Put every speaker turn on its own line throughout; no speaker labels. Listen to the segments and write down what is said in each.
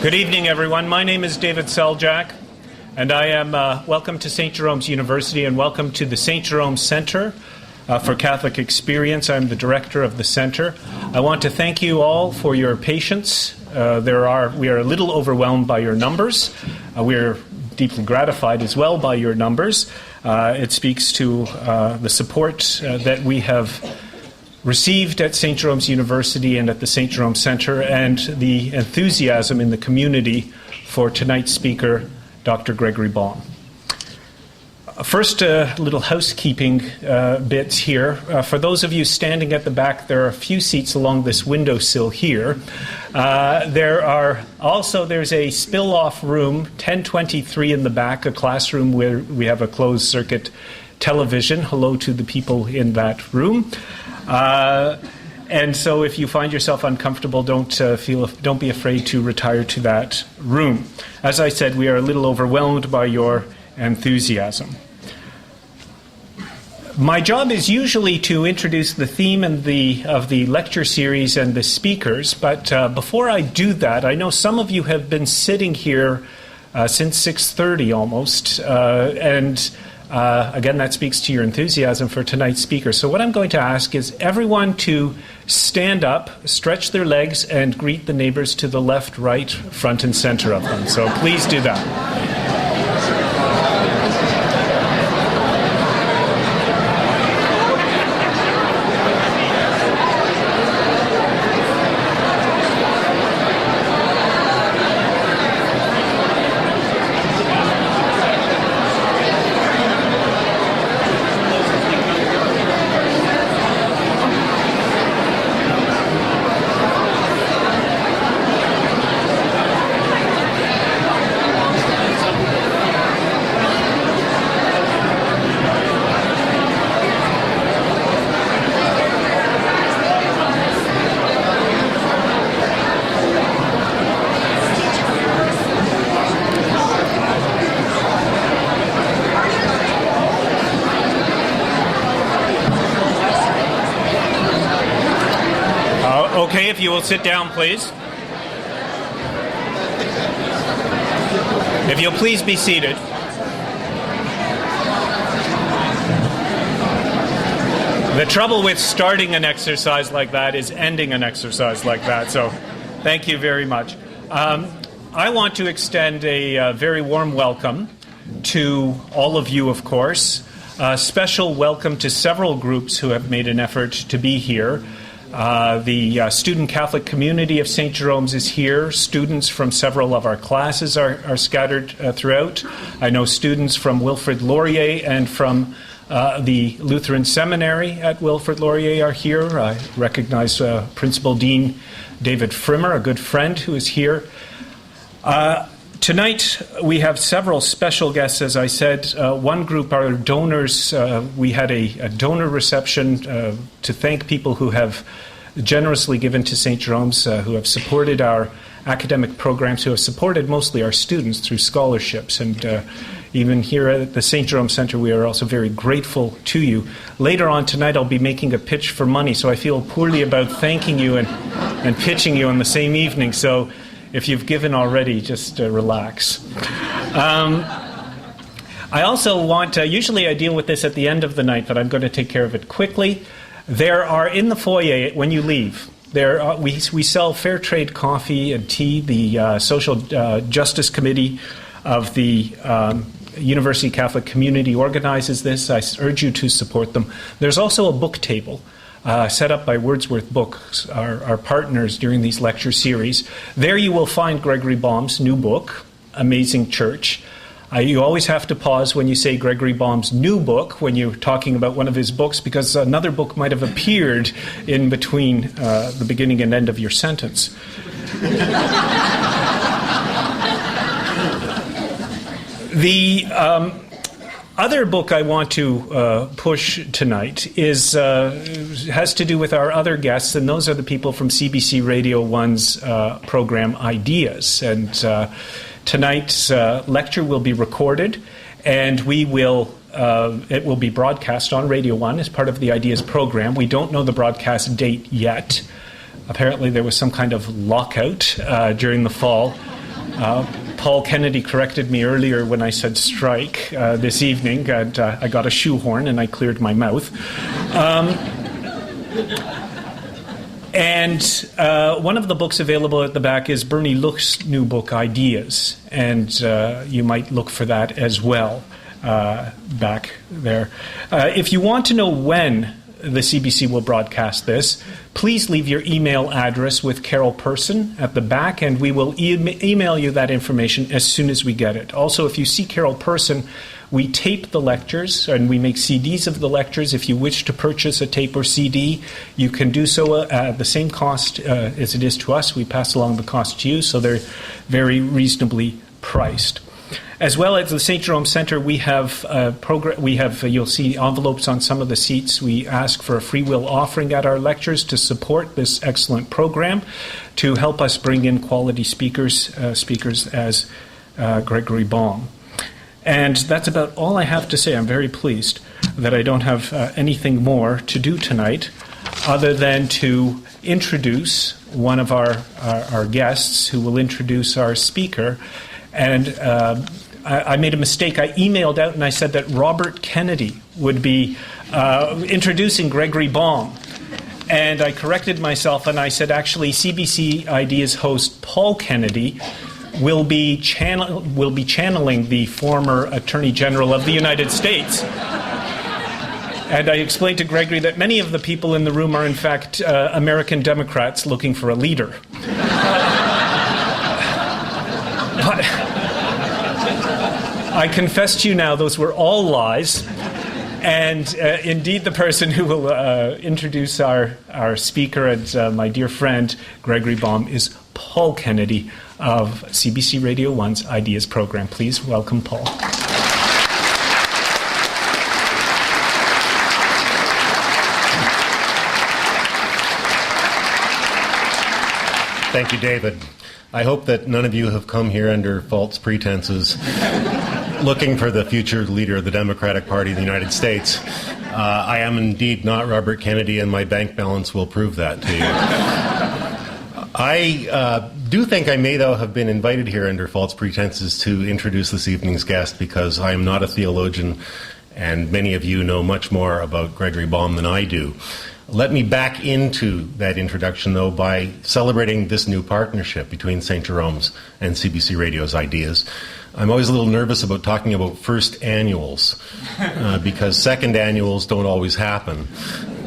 Good evening, everyone. My name is David Seljak, and I am welcome to St. Jerome's University and welcome to the St. Jerome Center for Catholic Experience. I'm the director of the center. I want to thank you all for your patience. We are a little overwhelmed by your numbers. We're deeply gratified as well by your numbers. It speaks to the support that we have received at St. Jerome's University and at the St. Jerome Center, and the enthusiasm in the community for tonight's speaker, Dr. Gregory Baum. First, a little housekeeping bits here. For those of you standing at the back, there are a few seats along this windowsill here. There's a spill-off room, 1023 in the back, a classroom where we have a closed-circuit television. Hello to the people in that room. And so if you find yourself uncomfortable, don't be afraid to retire to that room. As I said, we are a little overwhelmed by your enthusiasm. My job is usually to introduce the theme of the lecture series and the speakers, but before I do that, I know some of you have been sitting here since 6:30 almost, again, that speaks to your enthusiasm for tonight's speaker. So what I'm going to ask is everyone to stand up, stretch their legs, and greet the neighbors to the left, right, front, and center of them. So please do that. Okay, if you will sit down, please. If you'll please be seated. The trouble with starting an exercise like that is ending an exercise like that, so thank you very much. I want to extend a very warm welcome to all of you, of course. A special welcome to several groups who have made an effort to be here. The student Catholic community of St. Jerome's is here. Students from several of our classes are scattered throughout. I know students from Wilfrid Laurier and from the Lutheran Seminary at Wilfrid Laurier are here. I recognize Principal Dean David Frimmer, a good friend who is here. Tonight we have several special guests, as I said. One group are donors. We had a donor reception to thank people who have generously given to St. Jerome's, who have supported our academic programs, who have supported mostly our students through scholarships. And even here at the St. Jerome Center, we are also very grateful to you. Later on tonight, I'll be making a pitch for money, so I feel poorly about thanking you and pitching you on the same evening. So if you've given already, just relax. I also want to, usually I deal with this at the end of the night, but I'm going to take care of it quickly. There are in the foyer, when you leave, we sell fair trade coffee and tea. The Social Justice Committee of the University Catholic Community organizes this. I urge you to support them. There's also a book table set up by Wordsworth Books, our partners during these lecture series. There you will find Gregory Baum's new book, Amazing Church. You always have to pause when you say Gregory Baum's new book when you're talking about one of his books, because another book might have appeared in between the beginning and end of your sentence. The other book I want to push tonight has to do with our other guests, and those are the people from CBC Radio 1's program Ideas. And tonight's lecture will be recorded, and it will be broadcast on Radio 1 as part of the Ideas program. We don't know the broadcast date yet. Apparently there was some kind of lockout during the fall. Paul Kennedy corrected me earlier when I said strike this evening, and I got a shoehorn and I cleared my mouth. And one of the books available at the back is Bernie Lucht's new book, Ideas, and you might look for that as well back there. If you want to know when the CBC will broadcast this, please leave your email address with Carol Person at the back, and we will email you that information as soon as we get it. Also, if you see Carol Person, we tape the lectures and we make CDs of the lectures. If you wish to purchase a tape or CD, you can do so at the same cost as it is to us. We pass along the cost to you, so they're very reasonably priced. As well as the St. Jerome Center, we have you'll see envelopes on some of the seats. We ask for a free will offering at our lectures to support this excellent program, to help us bring in quality speakers as Gregory Baum. And that's about all I have to say. I'm very pleased that I don't have anything more to do tonight other than to introduce one of our guests who will introduce our speaker. And I made a mistake. I emailed out and I said that Robert Kennedy would be introducing Gregory Baum. And I corrected myself and I said, actually, CBC Ideas host Paul Kennedy will be channeling the former Attorney General of the United States. And I explained to Gregory that many of the people in the room are, in fact, American Democrats looking for a leader. But I confess to you now, those were all lies. And indeed, the person who will introduce our speaker and my dear friend, Gregory Baum, is Paul Kennedy of CBC Radio 1's Ideas program. Please welcome Paul.
Thank you, David. I hope that none of you have come here under false pretenses looking for the future leader of the Democratic Party of the United States. I am indeed not Robert Kennedy, and my bank balance will prove that to you. I do think I may, though, have been invited here under false pretenses to introduce this evening's guest, because I am not a theologian, and many of you know much more about Gregory Baum than I do. Let me back into that introduction, though, by celebrating this new partnership between St. Jerome's and CBC Radio's Ideas. I'm always a little nervous about talking about first annuals, because second annuals don't always happen,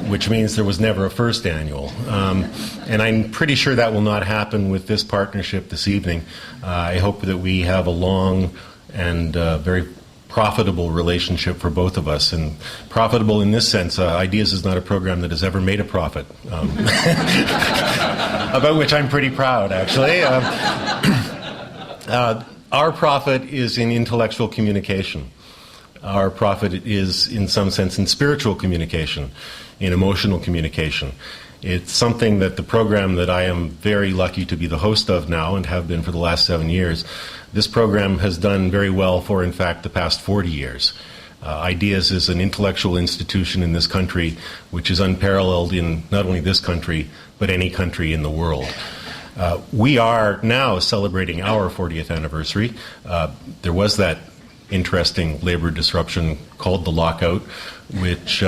which means there was never a first annual. And I'm pretty sure that will not happen with this partnership this evening. I hope that we have a long and very profitable relationship for both of us. And profitable in this sense, Ideas is not a program that has ever made a profit, about which I'm pretty proud, actually. Our profit is in intellectual communication. Our profit is, in some sense, in spiritual communication, in emotional communication. It's something that the program that I am very lucky to be the host of now and have been for the last 7 years, this program has done very well for, in fact, the past 40 years. Ideas is an intellectual institution in this country which is unparalleled in not only this country, but any country in the world. We are now celebrating our 40th anniversary. There was that interesting labor disruption called the lockout, which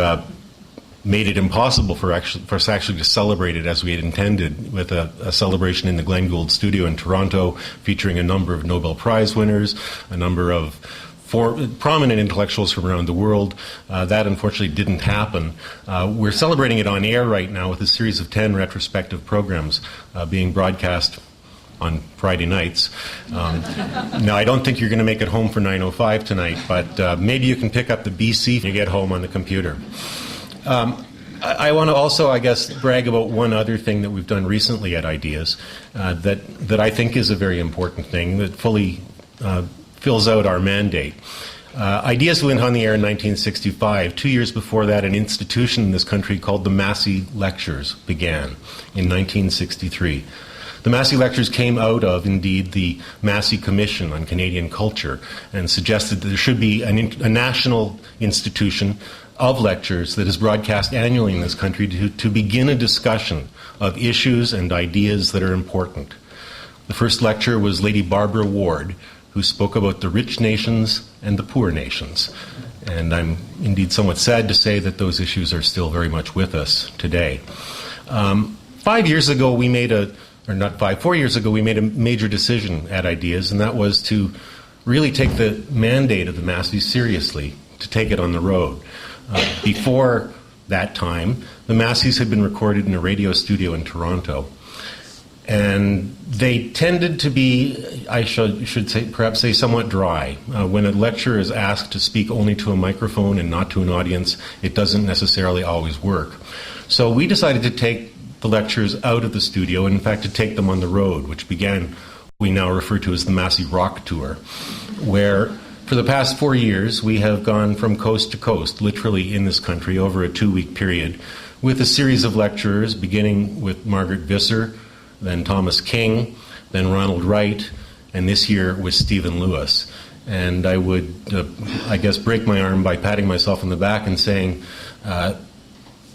made it impossible for us actually to celebrate it as we had intended, with a celebration in the Glenn Gould studio in Toronto featuring a number of Nobel Prize winners, a number of prominent intellectuals from around the world. That unfortunately didn't happen. We're celebrating it on air right now with a series of 10 retrospective programs being broadcast on Friday nights. Now, I don't think you're going to make it home for 9:05 tonight, but maybe you can pick up the BC when you get home on the computer. I want to also, I guess, brag about one other thing that we've done recently at Ideas that I think is a very important thing that fully fills out our mandate. Ideas went on the air in 1965. 2 years before that, an institution in this country called the Massey Lectures began in 1963. The Massey Lectures came out of, indeed, the Massey Commission on Canadian Culture and suggested that there should be a national institution of lectures that is broadcast annually in this country to begin a discussion of issues and ideas that are important. The first lecture was Lady Barbara Ward, who spoke about the rich nations and the poor nations. And I'm indeed somewhat sad to say that those issues are still very much with us today. 4 years ago, we made a major decision at Ideas, and that was to really take the mandate of the Masseys seriously, to take it on the road. Before that time, the Masseys had been recorded in a radio studio in Toronto. And they tended to be, I should say, perhaps say, somewhat dry. When a lecturer is asked to speak only to a microphone and not to an audience, it doesn't necessarily always work. So we decided to take the lectures out of the studio, and in fact to take them on the road, which began we now refer to as the Massey Rock Tour, where for the past 4 years we have gone from coast to coast, literally in this country, over a 2-week period, with a series of lecturers, beginning with Margaret Visser, then Thomas King, then Ronald Wright, and this year with Stephen Lewis. And I would, I guess, break my arm by patting myself on the back and saying,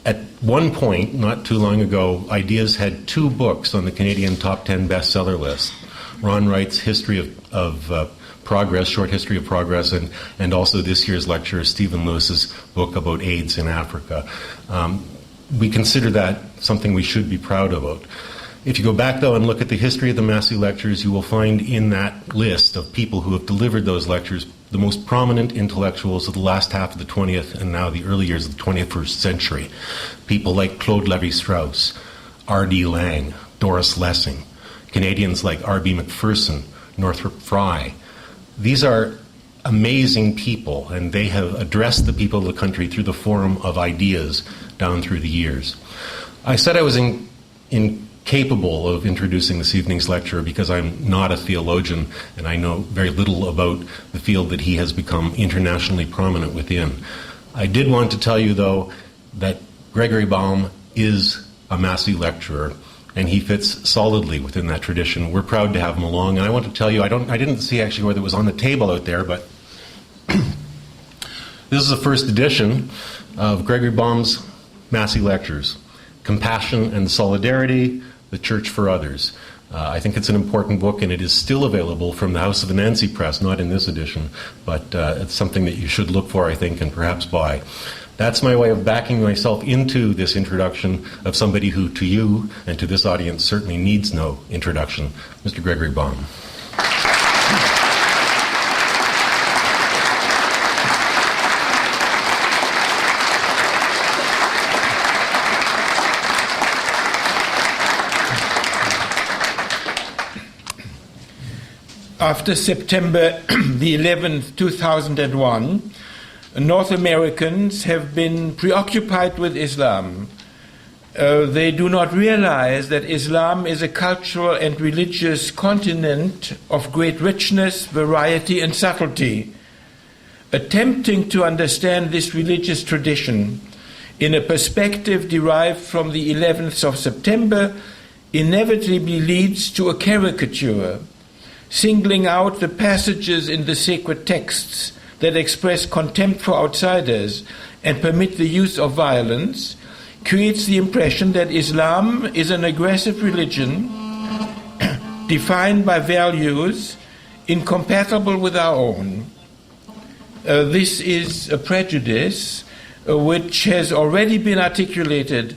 at one point, not too long ago, Ideas had 2 books on the Canadian top 10 bestseller list. Ron Wright's History of Progress, Short History of Progress, and also this year's lecturer, Stephen Lewis's book about AIDS in Africa. We consider that something we should be proud about. If you go back, though, and look at the history of the Massey Lectures, you will find in that list of people who have delivered those lectures the most prominent intellectuals of the last half of the 20th and now the early years of the 21st century. People like Claude Lévi-Strauss, R.D. Laing, Doris Lessing, Canadians like R.B. McPherson, Northrop Frye. These are amazing people, and they have addressed the people of the country through the forum of ideas down through the years. I said I was incapable of introducing this evening's lecturer because I'm not a theologian and I know very little about the field that he has become internationally prominent within. I did want to tell you, though, that Gregory Baum is a Massey lecturer, and he fits solidly within that tradition. We're proud to have him along, and I want to tell you, I didn't see actually whether it was on the table out there, but this is the first edition of Gregory Baum's Massey Lectures, Compassion and Solidarity, the Church for Others. I think it's an important book, and it is still available from the House of Anansi Press, not in this edition, but it's something that you should look for, I think, and perhaps buy. That's my way of backing myself into this introduction of somebody who, to you and to this audience, certainly needs no introduction, Mr. Gregory Baum.
After September the 11th, 2001, North Americans have been preoccupied with Islam. They do not realize that Islam is a cultural and religious continent of great richness, variety, and subtlety. Attempting to understand this religious tradition in a perspective derived from the 11th of September inevitably leads to a caricature, singling out the passages in the sacred texts that express contempt for outsiders and permit the use of violence, creates the impression that Islam is an aggressive religion defined by values incompatible with our own. This is a prejudice which has already been articulated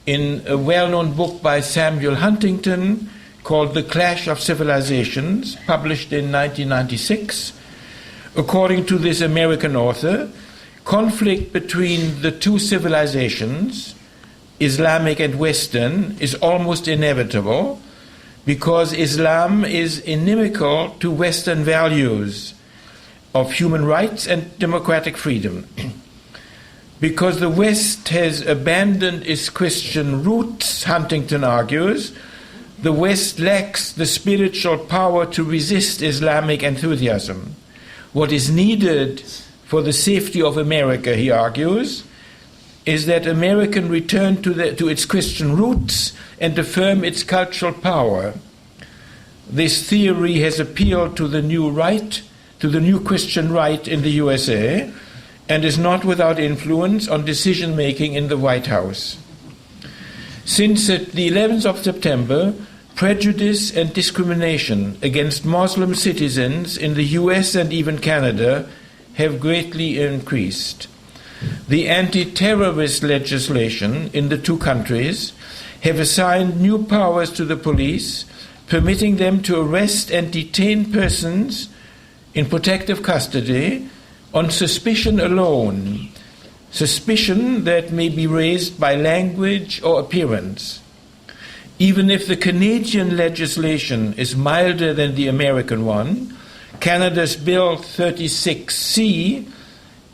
in a well-known book by Samuel Huntington called The Clash of Civilizations, published in 1996. According to this American author, conflict between the two civilizations, Islamic and Western, is almost inevitable because Islam is inimical to Western values of human rights and democratic freedom. Because the West has abandoned its Christian roots, Huntington argues, the West lacks the spiritual power to resist Islamic enthusiasm. What is needed for the safety of America, he argues, is that America return to its Christian roots and affirm its cultural power. This theory has appealed to the new right, to the new Christian right in the USA, and is not without influence on decision-making in the White House. Since the 11th of September, prejudice and discrimination against Muslim citizens in the US and even Canada have greatly increased. The anti-terrorist legislation in the two countries have assigned new powers to the police, permitting them to arrest and detain persons in protective custody on suspicion alone, suspicion that may be raised by language or appearance. Even if the Canadian legislation is milder than the American one, Canada's Bill 36C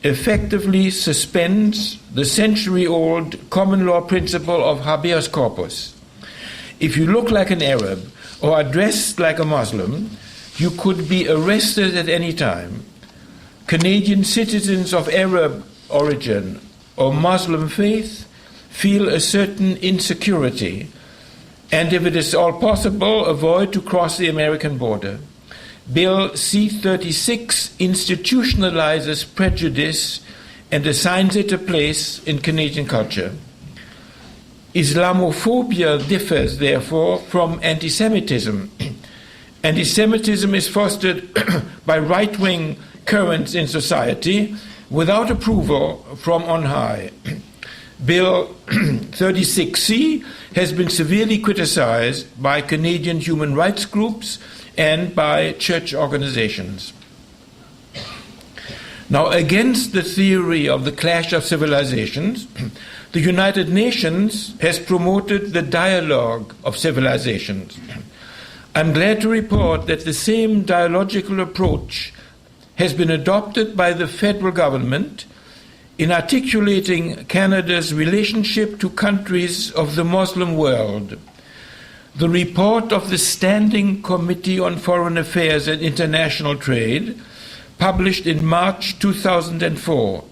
effectively suspends the century-old common law principle of habeas corpus. If you look like an Arab or are dressed like a Muslim, you could be arrested at any time. Canadian citizens of Arab origin or Muslim faith feel a certain insecurity, and if it is all possible, avoid to cross the American border. Bill C-36 institutionalizes prejudice and assigns it a place in Canadian culture. Islamophobia differs, therefore, from anti-Semitism. Anti-Semitism is fostered by right-wing currents in society without approval from on high. Bill 36C has been severely criticized by Canadian human rights groups and by church organizations. Now, against the theory of the clash of civilizations, the United Nations has promoted the dialogue of civilizations. I'm glad to report that the same dialogical approach has been adopted by the federal government in articulating Canada's relationship to countries of the Muslim world. The report of the Standing Committee on Foreign Affairs and International Trade, published in March 2004,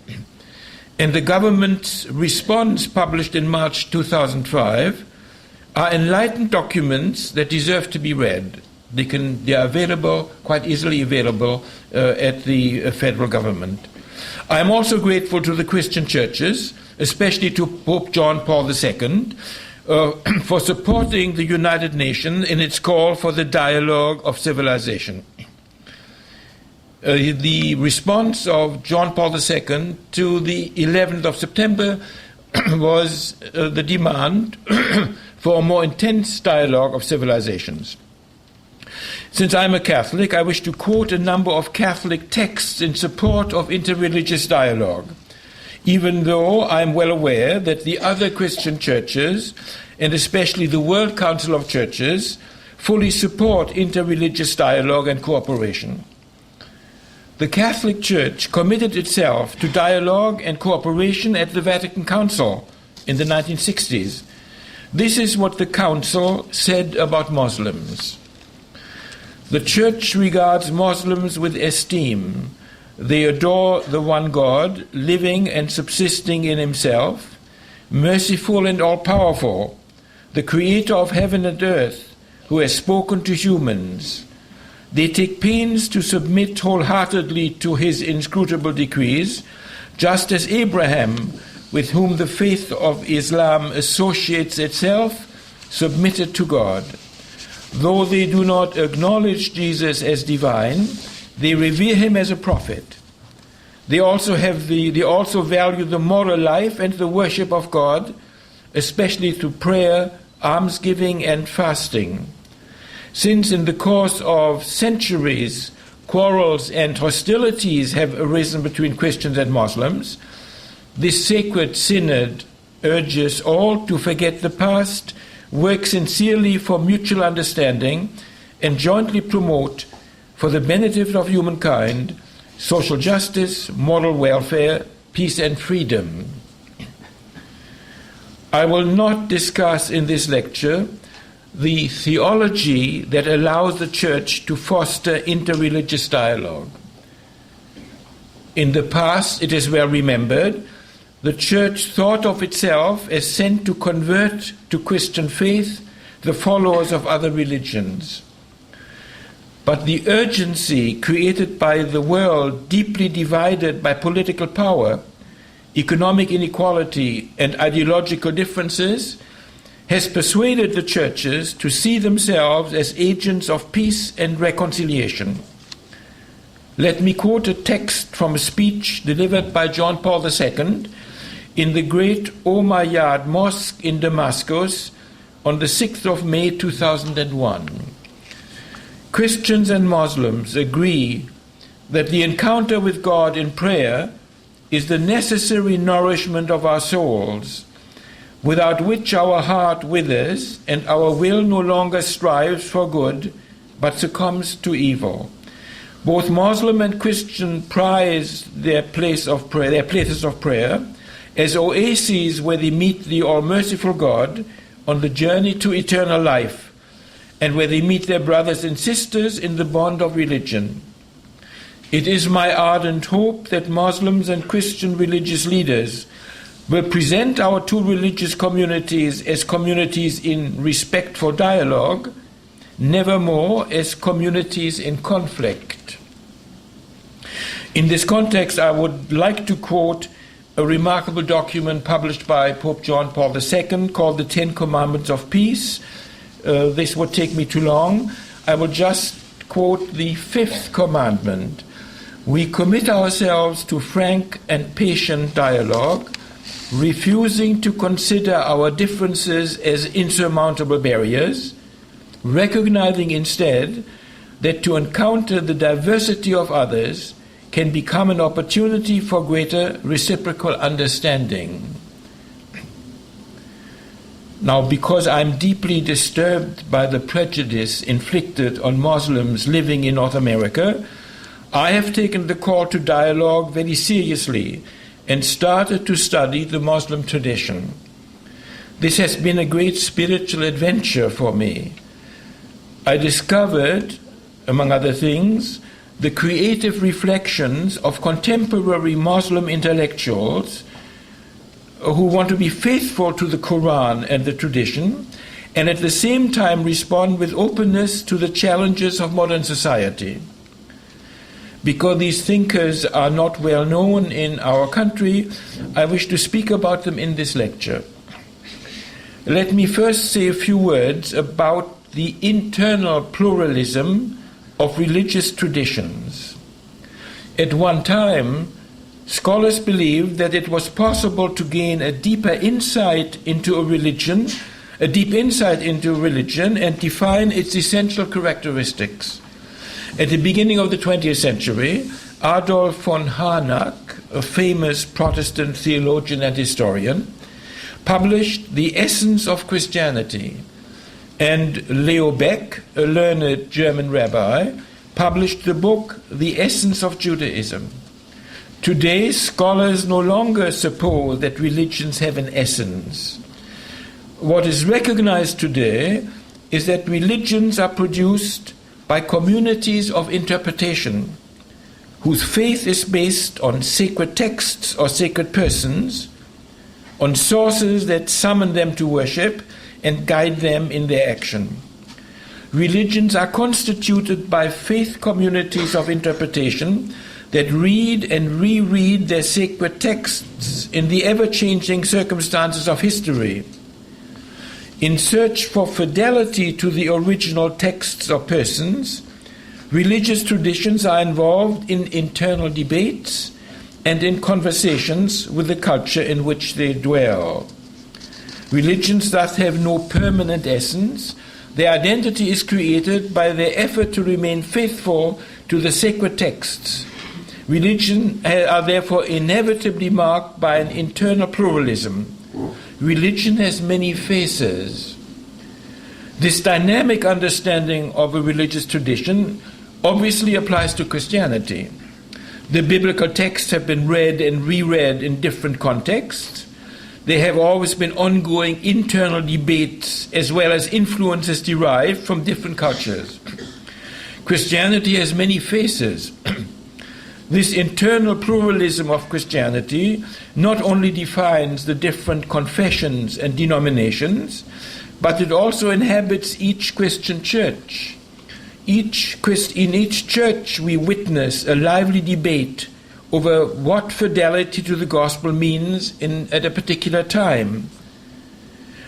and the government's response, published in March 2005, are enlightened documents that deserve to be read. They are available, quite easily available, at the federal government. I am also grateful to the Christian churches, especially to Pope John Paul II, for supporting the United Nations in its call for the dialogue of civilization. The response of John Paul II to the 11th of September was the demand for a more intense dialogue of civilizations. Since I'm a Catholic, I wish to quote a number of Catholic texts in support of interreligious dialogue, even though I'm well aware that the other Christian churches, and especially the World Council of Churches, fully support interreligious dialogue and cooperation. The Catholic Church committed itself to dialogue and cooperation at the Vatican Council in the 1960s. This is what the Council said about Muslims. The Church regards Muslims with esteem. They adore the one God, living and subsisting in himself, merciful and all-powerful, the creator of heaven and earth, who has spoken to humans. They take pains to submit wholeheartedly to his inscrutable decrees, just as Abraham, with whom the faith of Islam associates itself, submitted to God. Though they do not acknowledge Jesus as divine, they revere him as a prophet. They also value the moral life and the worship of God, especially through prayer, almsgiving, and fasting. Since in the course of centuries, quarrels and hostilities have arisen between Christians and Muslims, this sacred synod urges all to forget the past, work sincerely for mutual understanding, and jointly promote, for the benefit of humankind, social justice, moral welfare, peace and freedom. I will not discuss in this lecture the theology that allows the Church to foster interreligious dialogue. In the past, it is well remembered, the Church thought of itself as sent to convert to Christian faith the followers of other religions. But the urgency created by the world deeply divided by political power, economic inequality, and ideological differences has persuaded the churches to see themselves as agents of peace and reconciliation. Let me quote a text from a speech delivered by John Paul II in the great Umayyad Mosque in Damascus on the 6th of May 2001. Christians and Muslims agree that the encounter with God in prayer is the necessary nourishment of our souls, without which our heart withers and our will no longer strives for good, but succumbs to evil. Both Muslim and Christian prize their places of prayer, as oases where they meet the all-merciful God on the journey to eternal life, and where they meet their brothers and sisters in the bond of religion. It is my ardent hope that Muslims and Christian religious leaders will present our two religious communities as communities in respectful dialogue, nevermore as communities in conflict. In this context, I would like to quote a remarkable document published by Pope John Paul II called the Ten Commandments of Peace. This would take me too long. I will just quote the fifth commandment. We commit ourselves to frank and patient dialogue, refusing to consider our differences as insurmountable barriers, recognizing instead that to encounter the diversity of others can become an opportunity for greater reciprocal understanding. Now, because I'm deeply disturbed by the prejudice inflicted on Muslims living in North America, I have taken the call to dialogue very seriously and started to study the Muslim tradition. This has been a great spiritual adventure for me. I discovered, among other things, the creative reflections of contemporary Muslim intellectuals who want to be faithful to the Quran and the tradition, and at the same time respond with openness to the challenges of modern society. Because these thinkers are not well known in our country, I wish to speak about them in this lecture. Let me first say a few words about the internal pluralism of religious traditions. At one time, scholars believed that it was possible to gain a deeper insight into a religion and define its essential characteristics. At the beginning of the 20th century, Adolf von Harnack, a famous Protestant theologian and historian, published The Essence of Christianity, and Leo Beck, a learned German rabbi, published the book The Essence of Judaism. Today, scholars no longer suppose that religions have an essence. What is recognized today is that religions are produced by communities of interpretation, whose faith is based on sacred texts or sacred persons, on sources that summon them to worship and guide them in their action. Religions are constituted by faith communities of interpretation that read and reread their sacred texts in the ever-changing circumstances of history. In search for fidelity to the original texts or persons, religious traditions are involved in internal debates and in conversations with the culture in which they dwell. Religions thus have no permanent essence. Their identity is created by their effort to remain faithful to the sacred texts. Religions are therefore inevitably marked by an internal pluralism. Religion has many faces. This dynamic understanding of a religious tradition obviously applies to Christianity. The biblical texts have been read and reread in different contexts. There have always been ongoing internal debates as well as influences derived from different cultures. Christianity has many faces. This internal pluralism of Christianity not only defines the different confessions and denominations, but it also inhabits each Christian church. In each church we witness a lively debate over what fidelity to the gospel means at a particular time.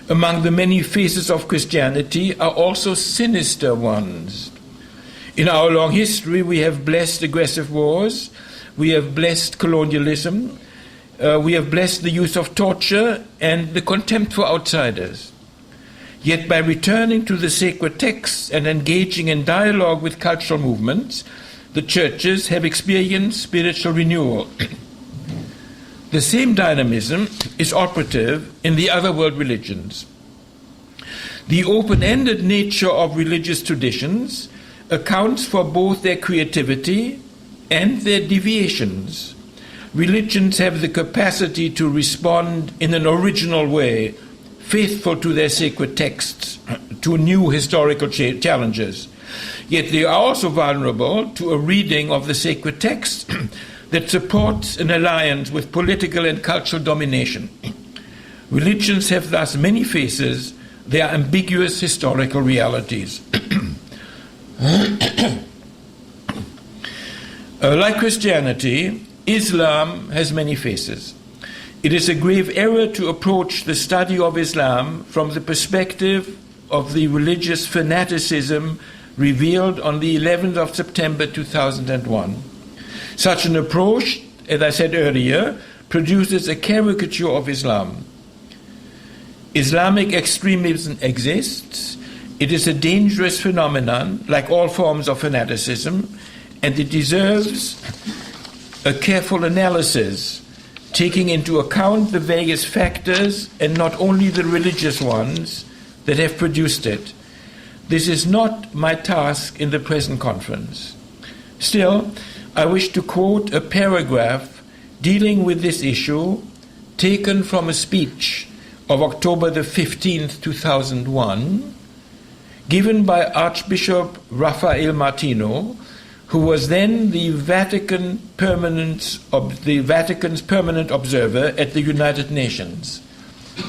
among the many faces of Christianity are also sinister ones. In our long history, we have blessed aggressive wars, we have blessed colonialism, we have blessed the use of torture and the contempt for outsiders. Yet by returning to the sacred texts and engaging in dialogue with cultural movements, the churches have experienced spiritual renewal. The same dynamism is operative in the other world religions. The open-ended nature of religious traditions accounts for both their creativity and their deviations. Religions have the capacity to respond in an original way, faithful to their sacred texts, to new historical challenges. Yet they are also vulnerable to a reading of the sacred text that supports an alliance with political and cultural domination. Religions have thus many faces. They are ambiguous historical realities. Like Christianity, Islam has many faces. It is a grave error to approach the study of Islam from the perspective of the religious fanaticism revealed on the 11th of September 2001. Such an approach, as I said earlier, produces a caricature of Islam. Islamic extremism exists. It is a dangerous phenomenon, like all forms of fanaticism, and it deserves a careful analysis, taking into account the various factors and not only the religious ones that have produced it. This is not my task in the present conference. Still, I wish to quote a paragraph dealing with this issue taken from a speech of October the 15th, 2001, given by Archbishop Rafael Martino, who was then the Vatican's permanent observer at the United Nations.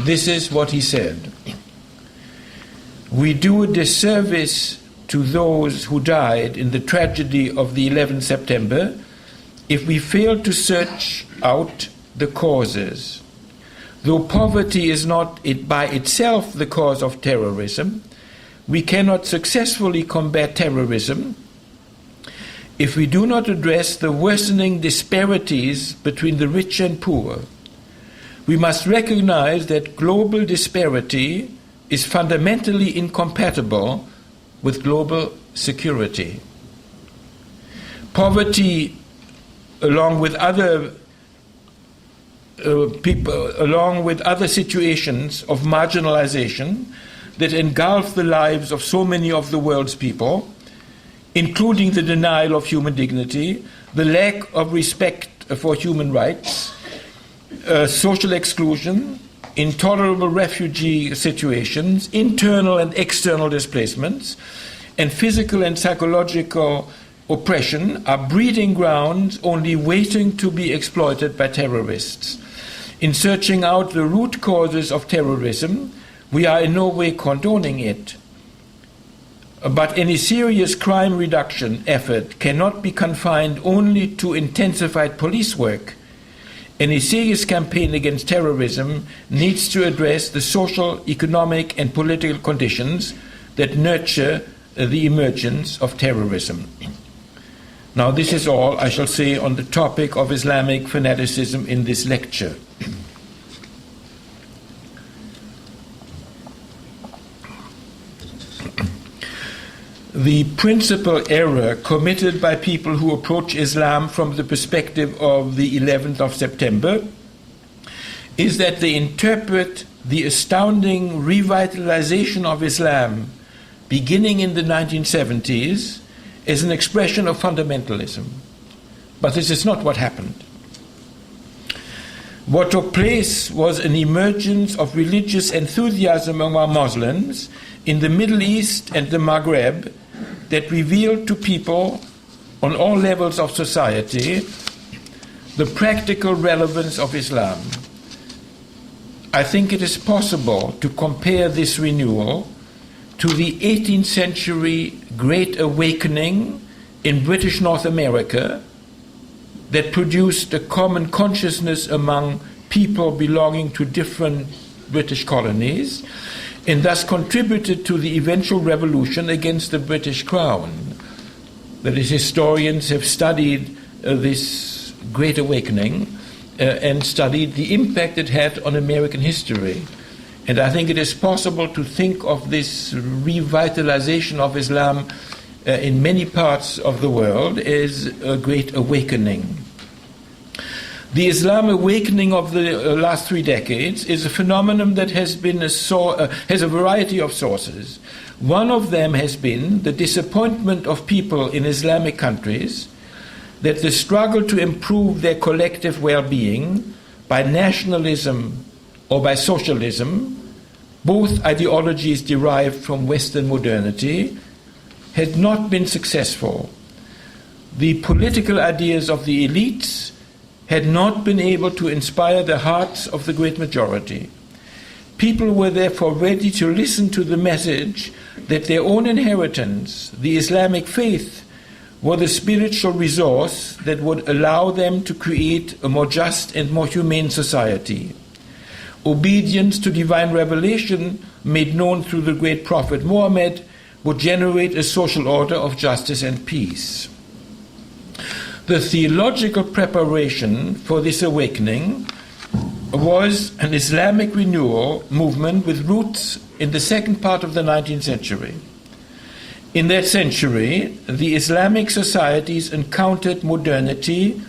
This is what he said. We do a disservice to those who died in the tragedy of the 11th September if we fail to search out the causes. Though poverty is not by itself the cause of terrorism, we cannot successfully combat terrorism if we do not address the worsening disparities between the rich and poor. We must recognize that global disparity is fundamentally incompatible with global security. Poverty, along with other situations of marginalization that engulf the lives of so many of the world's people, including the denial of human dignity, the lack of respect for human rights, social exclusion, intolerable refugee situations, internal and external displacements, and physical and psychological oppression are breeding grounds only waiting to be exploited by terrorists. In searching out the root causes of terrorism, we are in no way condoning it. But any serious crime reduction effort cannot be confined only to intensified police work. Any serious campaign against terrorism needs to address the social, economic, and political conditions that nurture the emergence of terrorism. Now, this is all I shall say on the topic of Islamic fanaticism in this lecture. The principal error committed by people who approach Islam from the perspective of the 11th of September is that they interpret the astounding revitalization of Islam beginning in the 1970s as an expression of fundamentalism. But this is not what happened. What took place was an emergence of religious enthusiasm among Muslims in the Middle East and the Maghreb that revealed to people on all levels of society the practical relevance of Islam. I think it is possible to compare this renewal to the 18th century Great Awakening in British North America that produced a common consciousness among people belonging to different British colonies, and thus contributed to the eventual revolution against the British Crown. That is, historians have studied this Great Awakening and studied the impact it had on American history. And I think it is possible to think of this revitalization of Islam in many parts of the world as a great awakening. The Islam awakening of the last 3 decades is a phenomenon that has a variety of sources. One of them has been the disappointment of people in Islamic countries that the struggle to improve their collective well-being by nationalism or by socialism, both ideologies derived from Western modernity, had not been successful. The political ideas of the elites had not been able to inspire the hearts of the great majority. People were therefore ready to listen to the message that their own inheritance, the Islamic faith, was the spiritual resource that would allow them to create a more just and more humane society. Obedience to divine revelation made known through the great prophet Muhammad would generate a social order of justice and peace. The theological preparation for this awakening was an Islamic renewal movement with roots in the second part of the 19th century. In that century, the Islamic societies encountered modernity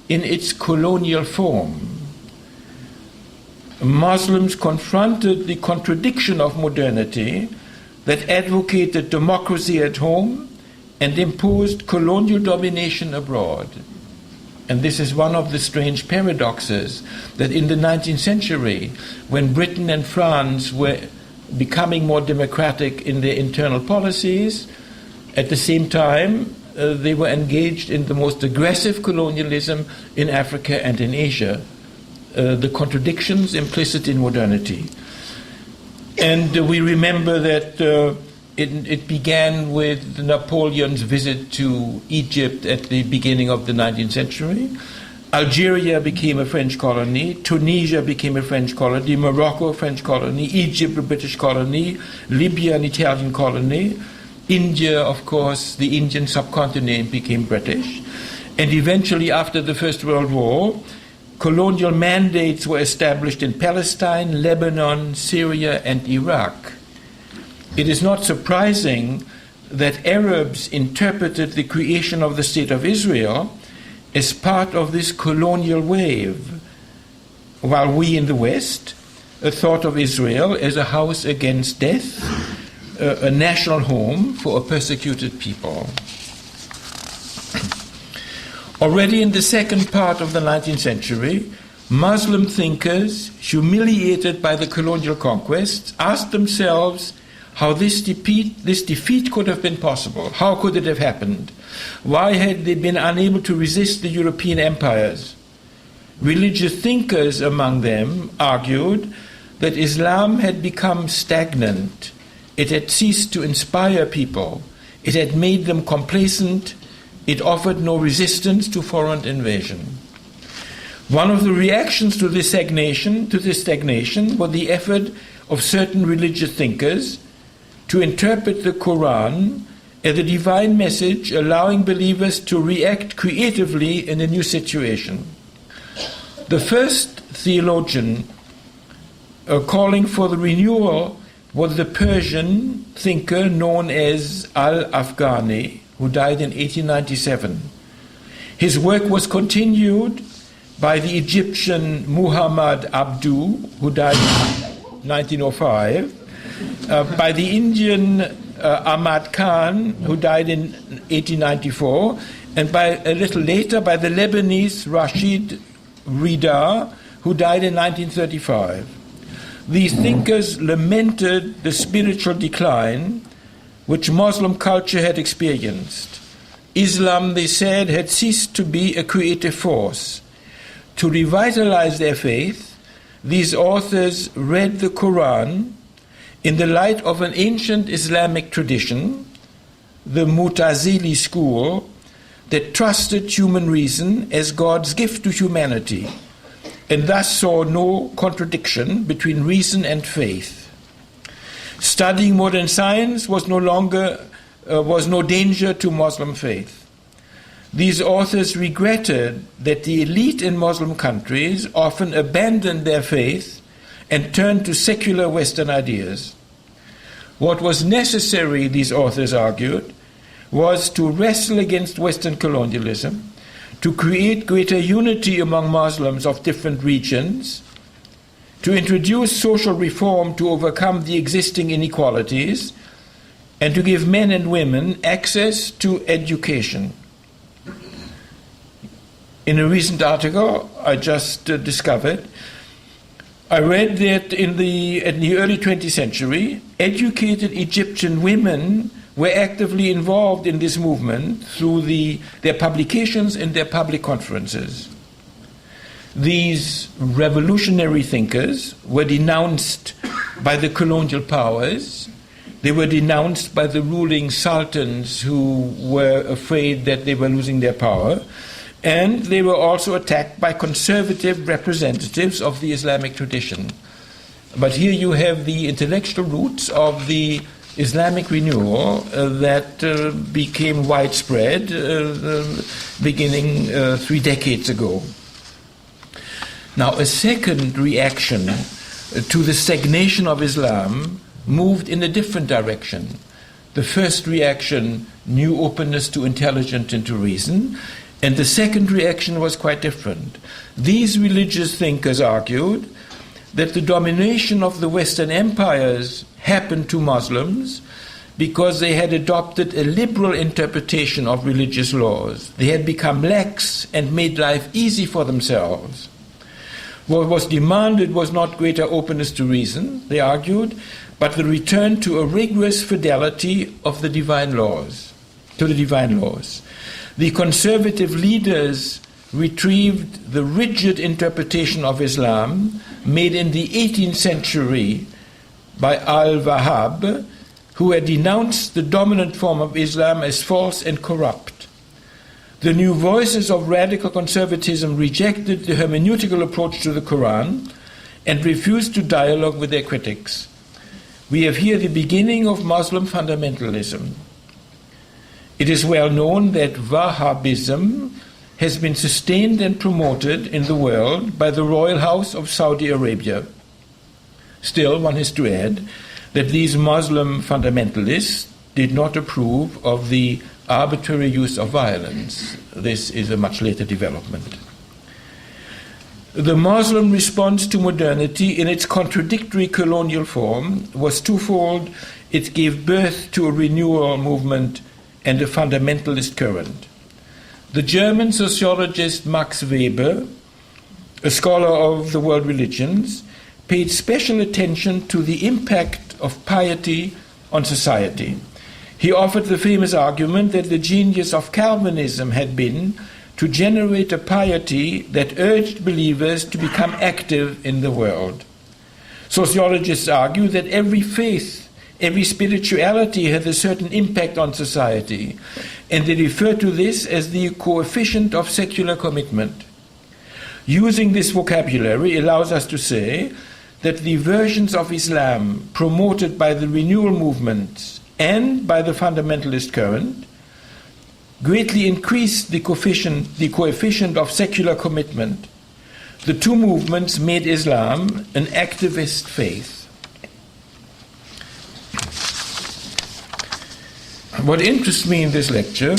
in its colonial form. Muslims confronted the contradiction of modernity that advocated democracy at home and imposed colonial domination abroad. And this is one of the strange paradoxes that in the 19th century, when Britain and France were becoming more democratic in their internal policies, at the same time, they were engaged in the most aggressive colonialism in Africa and in Asia, the contradictions implicit in modernity. And we remember that it began with Napoleon's visit to Egypt at the beginning of the 19th century. Algeria became a French colony, Tunisia became a French colony, Morocco a French colony, Egypt a British colony, Libya an Italian colony, India, of course, the Indian subcontinent became British. And eventually, after the First World War, colonial mandates were established in Palestine, Lebanon, Syria, and Iraq. It is not surprising that Arabs interpreted the creation of the State of Israel as part of this colonial wave, while we in the West thought of Israel as a house against death, a national home for a persecuted people. Already in the second part of the 19th century, Muslim thinkers, humiliated by the colonial conquests, asked themselves how this defeat could have been possible. How could it have happened? Why had they been unable to resist the European empires? Religious thinkers among them argued that Islam had become stagnant. It had ceased to inspire people. It had made them complacent. It offered no resistance to foreign invasion. One of the reactions to this stagnation was the effort of certain religious thinkers to interpret the Quran as a divine message allowing believers to react creatively in a new situation. The first theologian calling for the renewal was the Persian thinker known as Al-Afghani, who died in 1897. His work was continued by the Egyptian Muhammad Abdu, who died in 1905, by the Indian Ahmad Khan, who died in 1894, and by a little later by the Lebanese Rashid Rida, who died in 1935. These thinkers lamented the spiritual decline which Muslim culture had experienced. Islam, they said, had ceased to be a creative force. To revitalize their faith, these authors read the Quran in the light of an ancient Islamic tradition, the Mu'tazili school, that trusted human reason as God's gift to humanity, and thus saw no contradiction between reason and faith. Studying modern science was no danger to Muslim faith. These authors regretted that the elite in Muslim countries often abandoned their faith and turned to secular Western ideas. What was necessary, these authors argued, was to wrestle against Western colonialism, to create greater unity among Muslims of different regions, to introduce social reform to overcome the existing inequalities, and to give men and women access to education. In a recent article I just discovered, I read that in the early 20th century, educated Egyptian women were actively involved in this movement through their publications and their public conferences. These revolutionary thinkers were denounced by the colonial powers. They were denounced by the ruling sultans who were afraid that they were losing their power. And they were also attacked by conservative representatives of the Islamic tradition. But here you have the intellectual roots of the Islamic renewal that became widespread beginning 3 decades ago. Now, a second reaction to the stagnation of Islam moved in a different direction. The first reaction, new openness to intelligence and to reason. And the second reaction was quite different. These religious thinkers argued that the domination of the Western empires happened to Muslims because they had adopted a liberal interpretation of religious laws. They had become lax and made life easy for themselves. What was demanded was not greater openness to reason, they argued, but the return to a rigorous fidelity of the divine laws, to the divine laws. The conservative leaders retrieved the rigid interpretation of Islam made in the 18th century by al-Wahhab, who had denounced the dominant form of Islam as false and corrupt. The new voices of radical conservatism rejected the hermeneutical approach to the Quran and refused to dialogue with their critics. We have here the beginning of Muslim fundamentalism. It is well known that Wahhabism has been sustained and promoted in the world by the royal house of Saudi Arabia. Still, one has to add that these Muslim fundamentalists did not approve of the arbitrary use of violence. This is a much later development. The Muslim response to modernity in its contradictory colonial form was twofold. It gave birth to a renewal movement and a fundamentalist current. The German sociologist Max Weber, a scholar of the world religions, paid special attention to the impact of piety on society. He offered the famous argument that the genius of Calvinism had been to generate a piety that urged believers to become active in the world. Sociologists argue that every faith, every spirituality has a certain impact on society, and they refer to this as the coefficient of secular commitment. Using this vocabulary allows us to say that the versions of Islam promoted by the renewal movements and by the fundamentalist current greatly increased the coefficient of secular commitment. The two movements made Islam an activist faith. What interests me in this lecture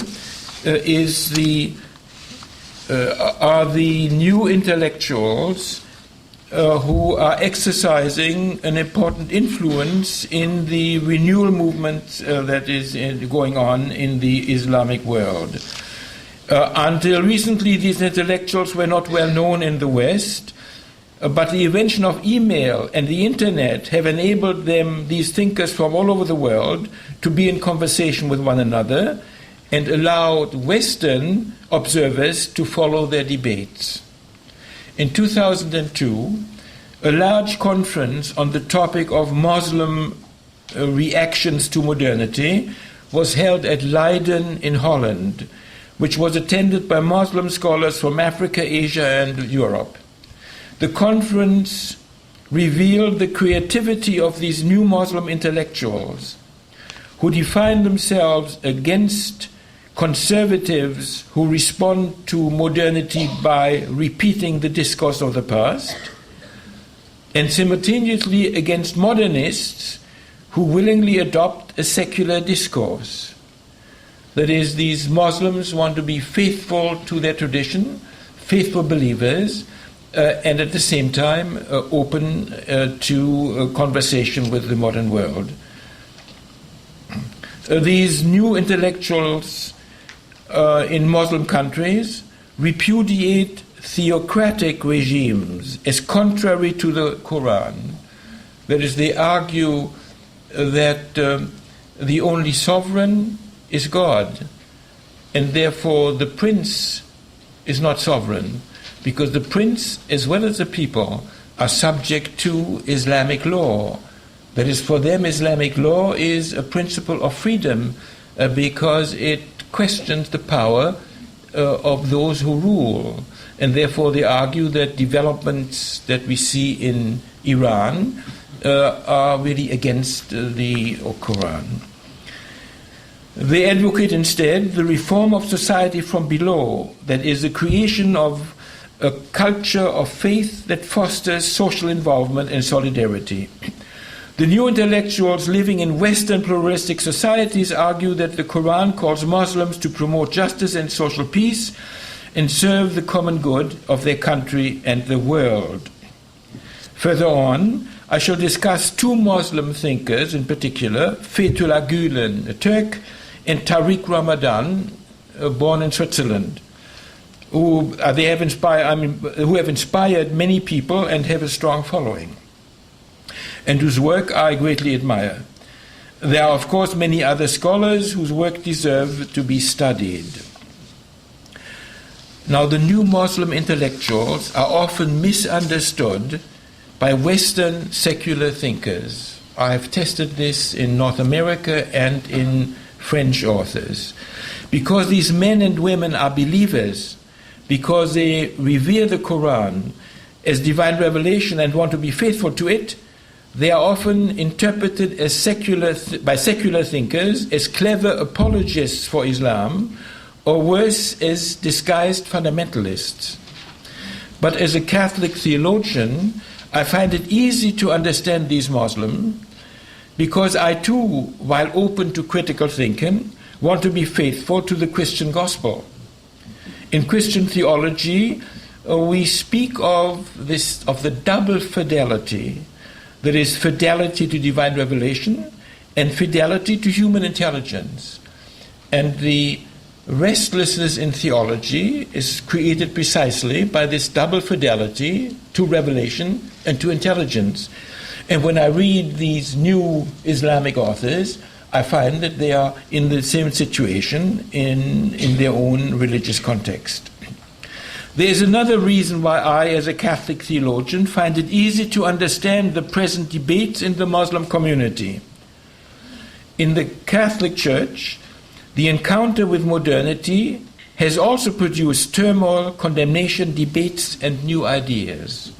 are the new intellectuals who are exercising an important influence in the renewal movement that is going on in the Islamic world. Until recently, these intellectuals were not well known in the West, but the invention of email and the internet have enabled these thinkers from all over the world, to be in conversation with one another and allowed Western observers to follow their debates. In 2002, a large conference on the topic of Muslim reactions to modernity was held at Leiden in Holland, which was attended by Muslim scholars from Africa, Asia, and Europe. The conference revealed the creativity of these new Muslim intellectuals who define themselves against conservatives who respond to modernity by repeating the discourse of the past, and simultaneously against modernists who willingly adopt a secular discourse. That is, these Muslims want to be faithful to their tradition, faithful believers, and at the same time open to conversation with the modern world. These new intellectuals in Muslim countries repudiate theocratic regimes as contrary to the Quran. That is, they argue that the only sovereign is God, and therefore the prince is not sovereign, because the prince, as well as the people, are subject to Islamic law. That is, for them, Islamic law is a principle of freedom because it questions the power of those who rule. And therefore they argue that developments that we see in Iran are really against the Quran. They advocate instead the reform of society from below, that is, the creation of a culture of faith that fosters social involvement and solidarity. The new intellectuals living in Western pluralistic societies argue that the Quran calls Muslims to promote justice and social peace and serve the common good of their country and the world. Further on, I shall discuss two Muslim thinkers in particular, Fethullah Gulen, a Turk, and Tariq Ramadan, born in Switzerland, who have inspired many people and have a strong following, and whose work I greatly admire. There are, of course, many other scholars whose work deserve to be studied. Now, the new Muslim intellectuals are often misunderstood by Western secular thinkers. I have tested this in North America and in French authors. Because these men and women are believers, because they revere the Quran as divine revelation and want to be faithful to it, they are often interpreted as by secular thinkers as clever apologists for Islam, or worse, as disguised fundamentalists. But as a Catholic theologian, I find it easy to understand these Muslims, because I too, while open to critical thinking, want to be faithful to the Christian gospel. In Christian theology, we speak of the double fidelity. There is fidelity to divine revelation and fidelity to human intelligence. And the restlessness in theology is created precisely by this double fidelity to revelation and to intelligence. And when I read these new Islamic authors, I find that they are in the same situation in their own religious context. There's another reason why I, as a Catholic theologian, find it easy to understand the present debates in the Muslim community. In the Catholic Church, the encounter with modernity has also produced turmoil, condemnation, debates, and new ideas.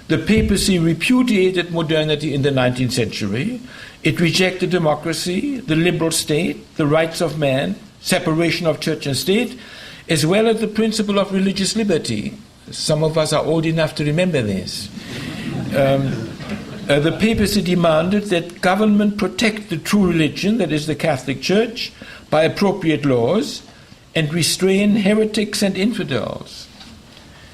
The papacy repudiated modernity in the 19th century. It rejected democracy, the liberal state, the rights of man, separation of church and state, as well as the principle of religious liberty. Some of us are old enough to remember this. The papacy demanded that government protect the true religion, that is the Catholic Church, by appropriate laws, and restrain heretics and infidels.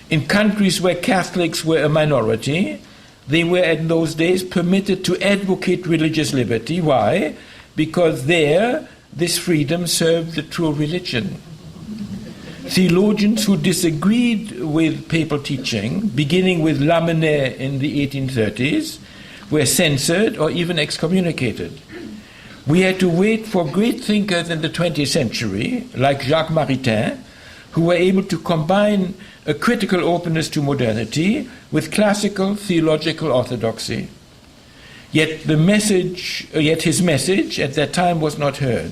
In countries where Catholics were a minority, they were in those days permitted to advocate religious liberty. Why? Because there, this freedom served the true religion. Theologians who disagreed with papal teaching, beginning with Lamennais in the 1830s, were censored or even excommunicated. We had to wait for great thinkers in the 20th century, like Jacques Maritain, who were able to combine a critical openness to modernity with classical theological orthodoxy. Yet his message at that time was not heard.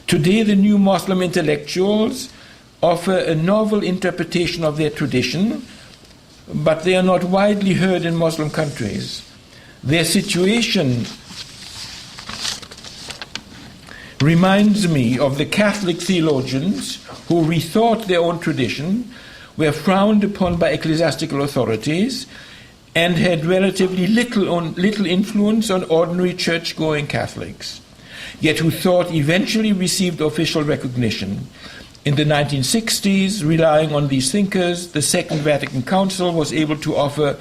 Today, the new Muslim intellectuals offer a novel interpretation of their tradition, but they are not widely heard in Muslim countries. Their situation reminds me of the Catholic theologians who rethought their own tradition, were frowned upon by ecclesiastical authorities, and had relatively little influence on ordinary church-going Catholics, yet who thought eventually received official recognition. In the 1960s, relying on these thinkers, the Second Vatican Council was able to offer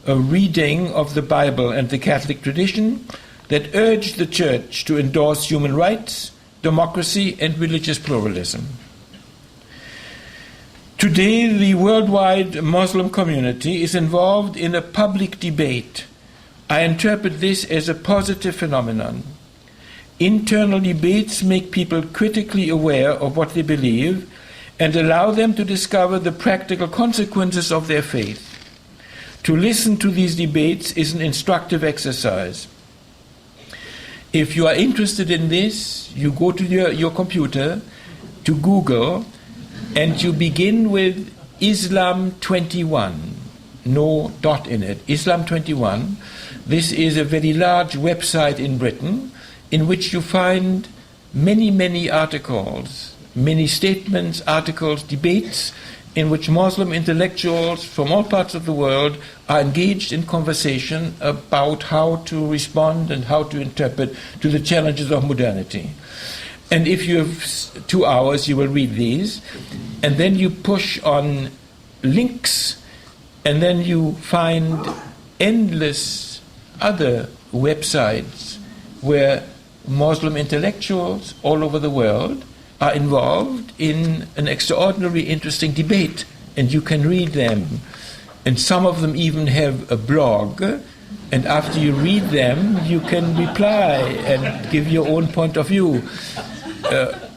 a reading of the Bible and the Catholic tradition that urged the Church to endorse human rights, democracy, and religious pluralism. Today, the worldwide Muslim community is involved in a public debate. I interpret this as a positive phenomenon. Internal debates make people critically aware of what they believe and allow them to discover the practical consequences of their faith. To listen to these debates is an instructive exercise. If you are interested in this, you go to your computer, to Google, and you begin with Islam 21, no dot in it, Islam 21. This is a very large website in Britain in which you find many articles, many statements, articles, debates, in which Muslim intellectuals from all parts of the world are engaged in conversation about how to respond and how to interpret to the challenges of modernity. And if you have 2 hours, you will read these, and then you push on links, and then you find endless other websites where Muslim intellectuals all over the world are involved in an extraordinarily interesting debate, and you can read them. And some of them even have a blog, and after you read them, you can reply and give your own point of view.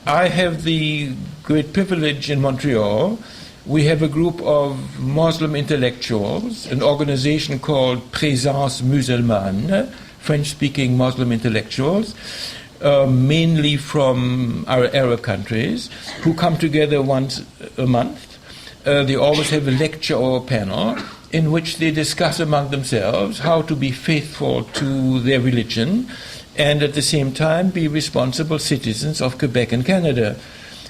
I have the great privilege in Montreal. We have a group of Muslim intellectuals, an organization called Présence Musulmane, French-speaking Muslim intellectuals, mainly from our Arab countries, who come together once a month. They always have a lecture or a panel in which they discuss among themselves how to be faithful to their religion and at the same time be responsible citizens of Quebec and Canada.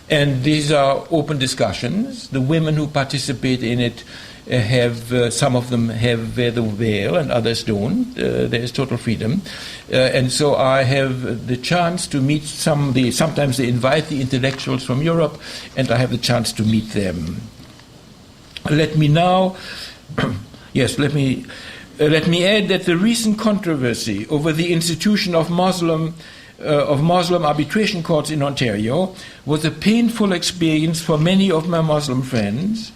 And these are open discussions. The women who participate in it have, some of them have wear the veil and others don't. There is total freedom. And so I have the chance to meet sometimes they invite the intellectuals from Europe, and I have the chance to meet them. Let me now, let me add that the recent controversy over the institution of Muslim arbitration courts in Ontario was a painful experience for many of my Muslim friends,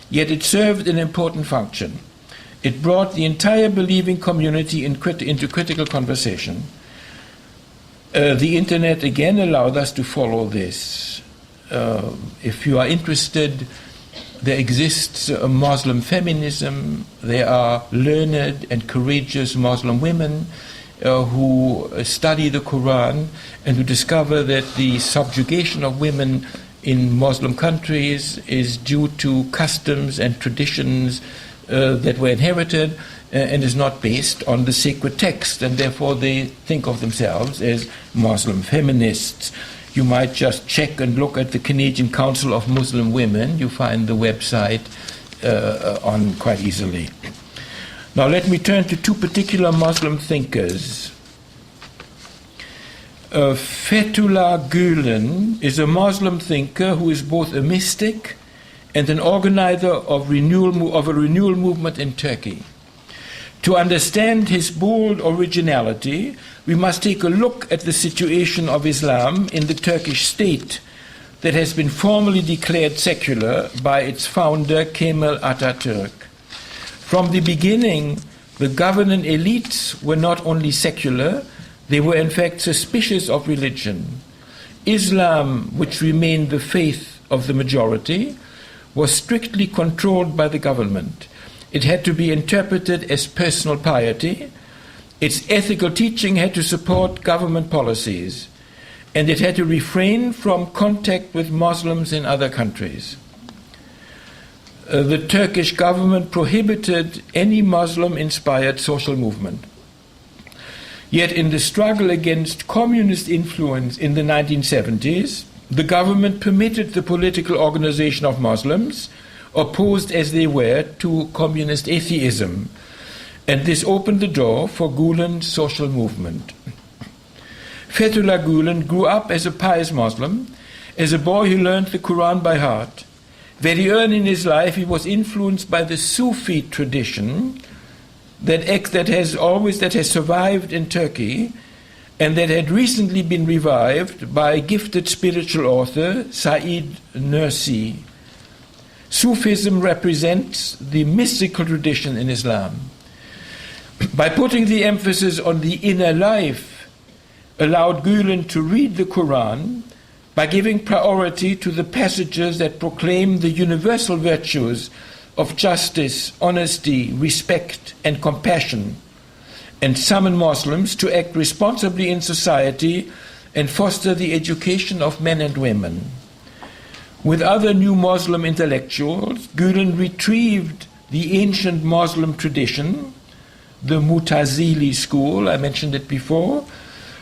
yet it served an important function. It brought the entire believing community into critical conversation. The internet again allowed us to follow this. If you are interested, there exists a Muslim feminism. There are learned and courageous Muslim women who study the Quran and who discover that the subjugation of women in Muslim countries is due to customs and traditions that were inherited and is not based on the sacred text, and therefore they think of themselves as Muslim feminists. You might just check and look at the Canadian Council of Muslim Women. You find the website on quite easily. Now let me turn to two particular Muslim thinkers. Fethullah Gulen is a Muslim thinker who is both a mystic and an organizer of a renewal movement in Turkey. To understand his bold originality, we must take a look at the situation of Islam in the Turkish state that has been formally declared secular by its founder Kemal Atatürk. From the beginning, the governing elites were not only secular, they were in fact suspicious of religion. Islam, which remained the faith of the majority, was strictly controlled by the government. It had to be interpreted as personal piety. Its ethical teaching had to support government policies, and it had to refrain from contact with Muslims in other countries. the Turkish government prohibited any Muslim-inspired social movement. Yet in the struggle against communist influence in the 1970s, the government permitted the political organization of Muslims, opposed as they were to communist atheism, and this opened the door for Gulen's social movement. Fethullah Gulen grew up as a pious Muslim, as a boy who learned the Quran by heart. Very early in his life, he was influenced by the Sufi tradition that has survived in Turkey and that had recently been revived by a gifted spiritual author, Said Nursi. Sufism represents the mystical tradition in Islam. By putting the emphasis on the inner life, allowed Gulen to read the Quran by giving priority to the passages that proclaim the universal virtues of justice, honesty, respect, and compassion, and summon Muslims to act responsibly in society and foster the education of men and women. With other new Muslim intellectuals, Gulen retrieved the ancient Muslim tradition, the Mutazili school, I mentioned it before,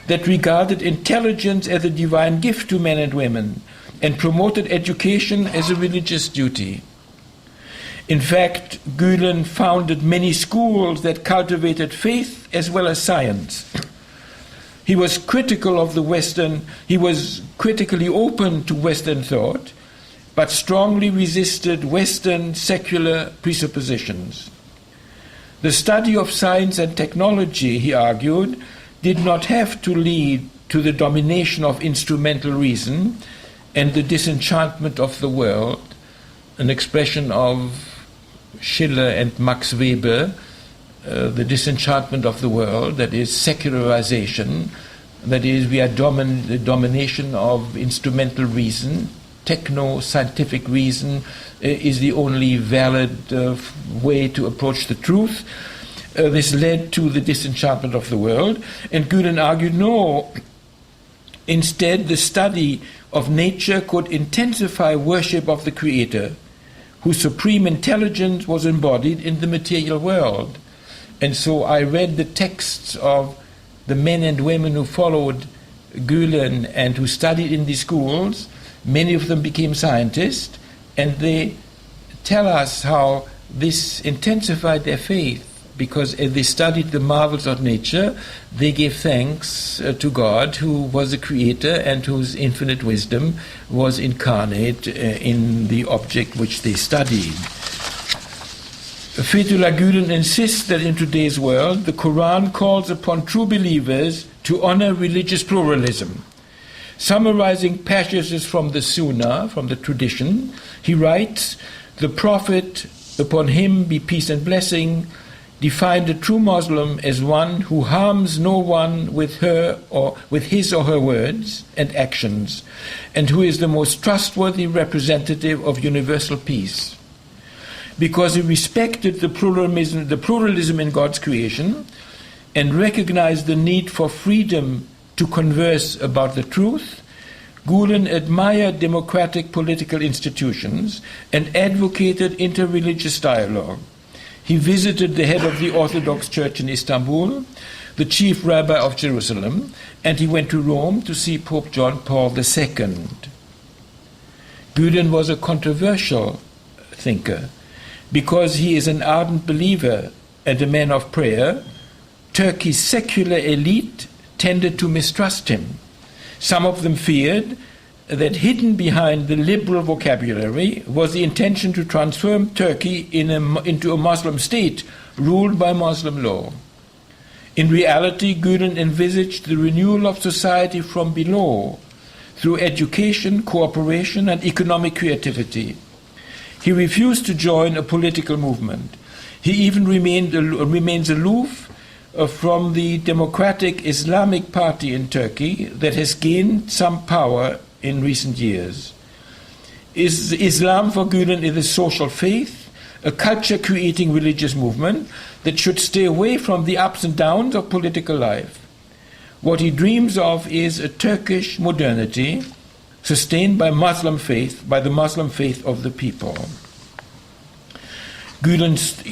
that regarded intelligence as a divine gift to men and women and promoted education as a religious duty. In fact, Gulen founded many schools that cultivated faith as well as science. He was critically open to Western thought, but strongly resisted Western secular presuppositions. The study of science and technology, he argued, did not have to lead to the domination of instrumental reason and the disenchantment of the world, an expression of Schiller and Max Weber, the disenchantment of the world, that is secularization, that is the domination of instrumental reason. Techno-scientific reason is the only valid way to approach the truth. This led to the disenchantment of the world, and Gulen argued no. Instead, the study of nature could intensify worship of the Creator, whose supreme intelligence was embodied in the material world. And so I read the texts of the men and women who followed Gulen and who studied in these schools. Many of them became scientists, and they tell us how this intensified their faith, because as they studied the marvels of nature, they gave thanks to God, who was the creator and whose infinite wisdom was incarnate in the object which they studied. Fethullah Gulen insists that in today's world, the Quran calls upon true believers to honor religious pluralism. Summarizing passages from the Sunnah, from the tradition, he writes, "The Prophet, upon him be peace and blessing, defined a true Muslim as one who harms no one with his or her words and actions, and who is the most trustworthy representative of universal peace. Because he respected the pluralism in God's creation and recognized the need for freedom to converse about the truth, Gulen admired democratic political institutions and advocated interreligious dialogue. He visited the head of the Orthodox Church in Istanbul, the chief rabbi of Jerusalem, and he went to Rome to see Pope John Paul II. Gulen was a controversial thinker. Because he is an ardent believer and a man of prayer, Turkey's secular elite tended to mistrust him. Some of them feared that hidden behind the liberal vocabulary was the intention to transform Turkey into a Muslim state ruled by Muslim law. In reality, Gulen envisaged the renewal of society from below through education, cooperation, and economic creativity. He refused to join a political movement. He even remains aloof from the Democratic Islamic Party in Turkey that has gained some power in recent years. Islam for Gulen is a social faith, a culture-creating religious movement that should stay away from the ups and downs of political life. What he dreams of is a Turkish modernity sustained by the Muslim faith of the people. Gülen's,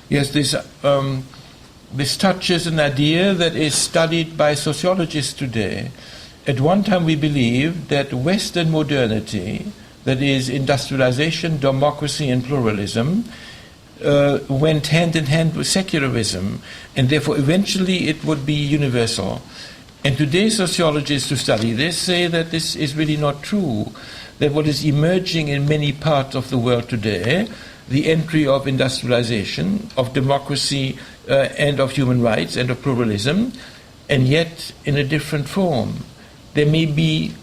yes, this touches an idea that is studied by sociologists today. At one time we believed that Western modernity, that is industrialization, democracy and pluralism, went hand in hand with secularism, and therefore eventually it would be universal. And today sociologists who study this say that this is really not true, that what is emerging in many parts of the world today, the entry of industrialization, of democracy and of human rights and of pluralism, and yet in a different form. There may be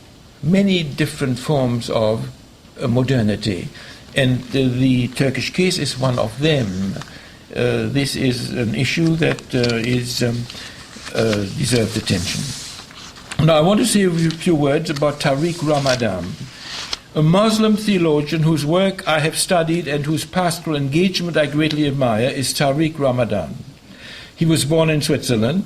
many different forms of modernity, and the Turkish case is one of them. This is an issue that deserves attention. Now I want to say a few words about Tariq Ramadan, a Muslim theologian whose work I have studied and whose pastoral engagement I greatly admire is Tariq Ramadan. He was born in Switzerland,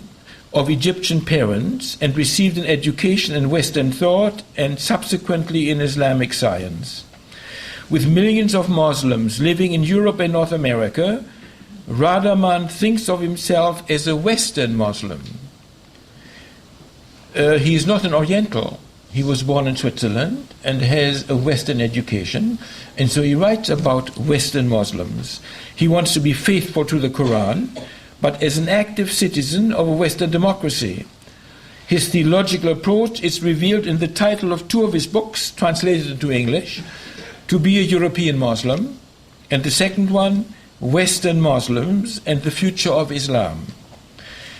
of Egyptian parents, and received an education in Western thought and subsequently in Islamic science. With millions of Muslims living in Europe and North America, Ramadan thinks of himself as a Western Muslim. He is not an Oriental. He was born in Switzerland and has a Western education, and so he writes about Western Muslims. He wants to be faithful to the Quran, but as an active citizen of a Western democracy. His theological approach is revealed in the title of two of his books, translated into English, To Be a European Muslim, and the second one, Western Muslims and the Future of Islam.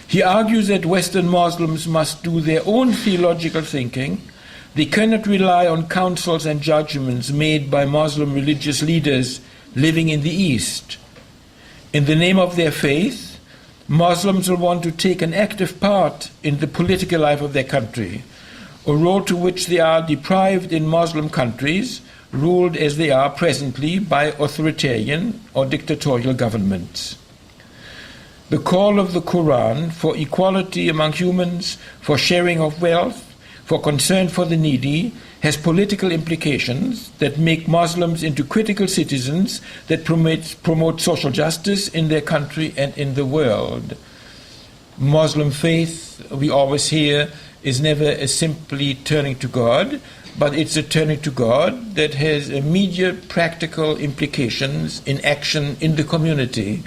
He argues that Western Muslims must do their own theological thinking. They cannot rely on counsels and judgments made by Muslim religious leaders living in the East. In the name of their faith, Muslims will want to take an active part in the political life of their country, a role to which they are deprived in Muslim countries, ruled as they are presently by authoritarian or dictatorial governments. The call of the Quran for equality among humans, for sharing of wealth, for concern for the needy, has political implications that make Muslims into critical citizens that promote social justice in their country and in the world. Muslim faith, we always hear, is never a simply turning to God, but it's a turning to God that has immediate practical implications in action in the community.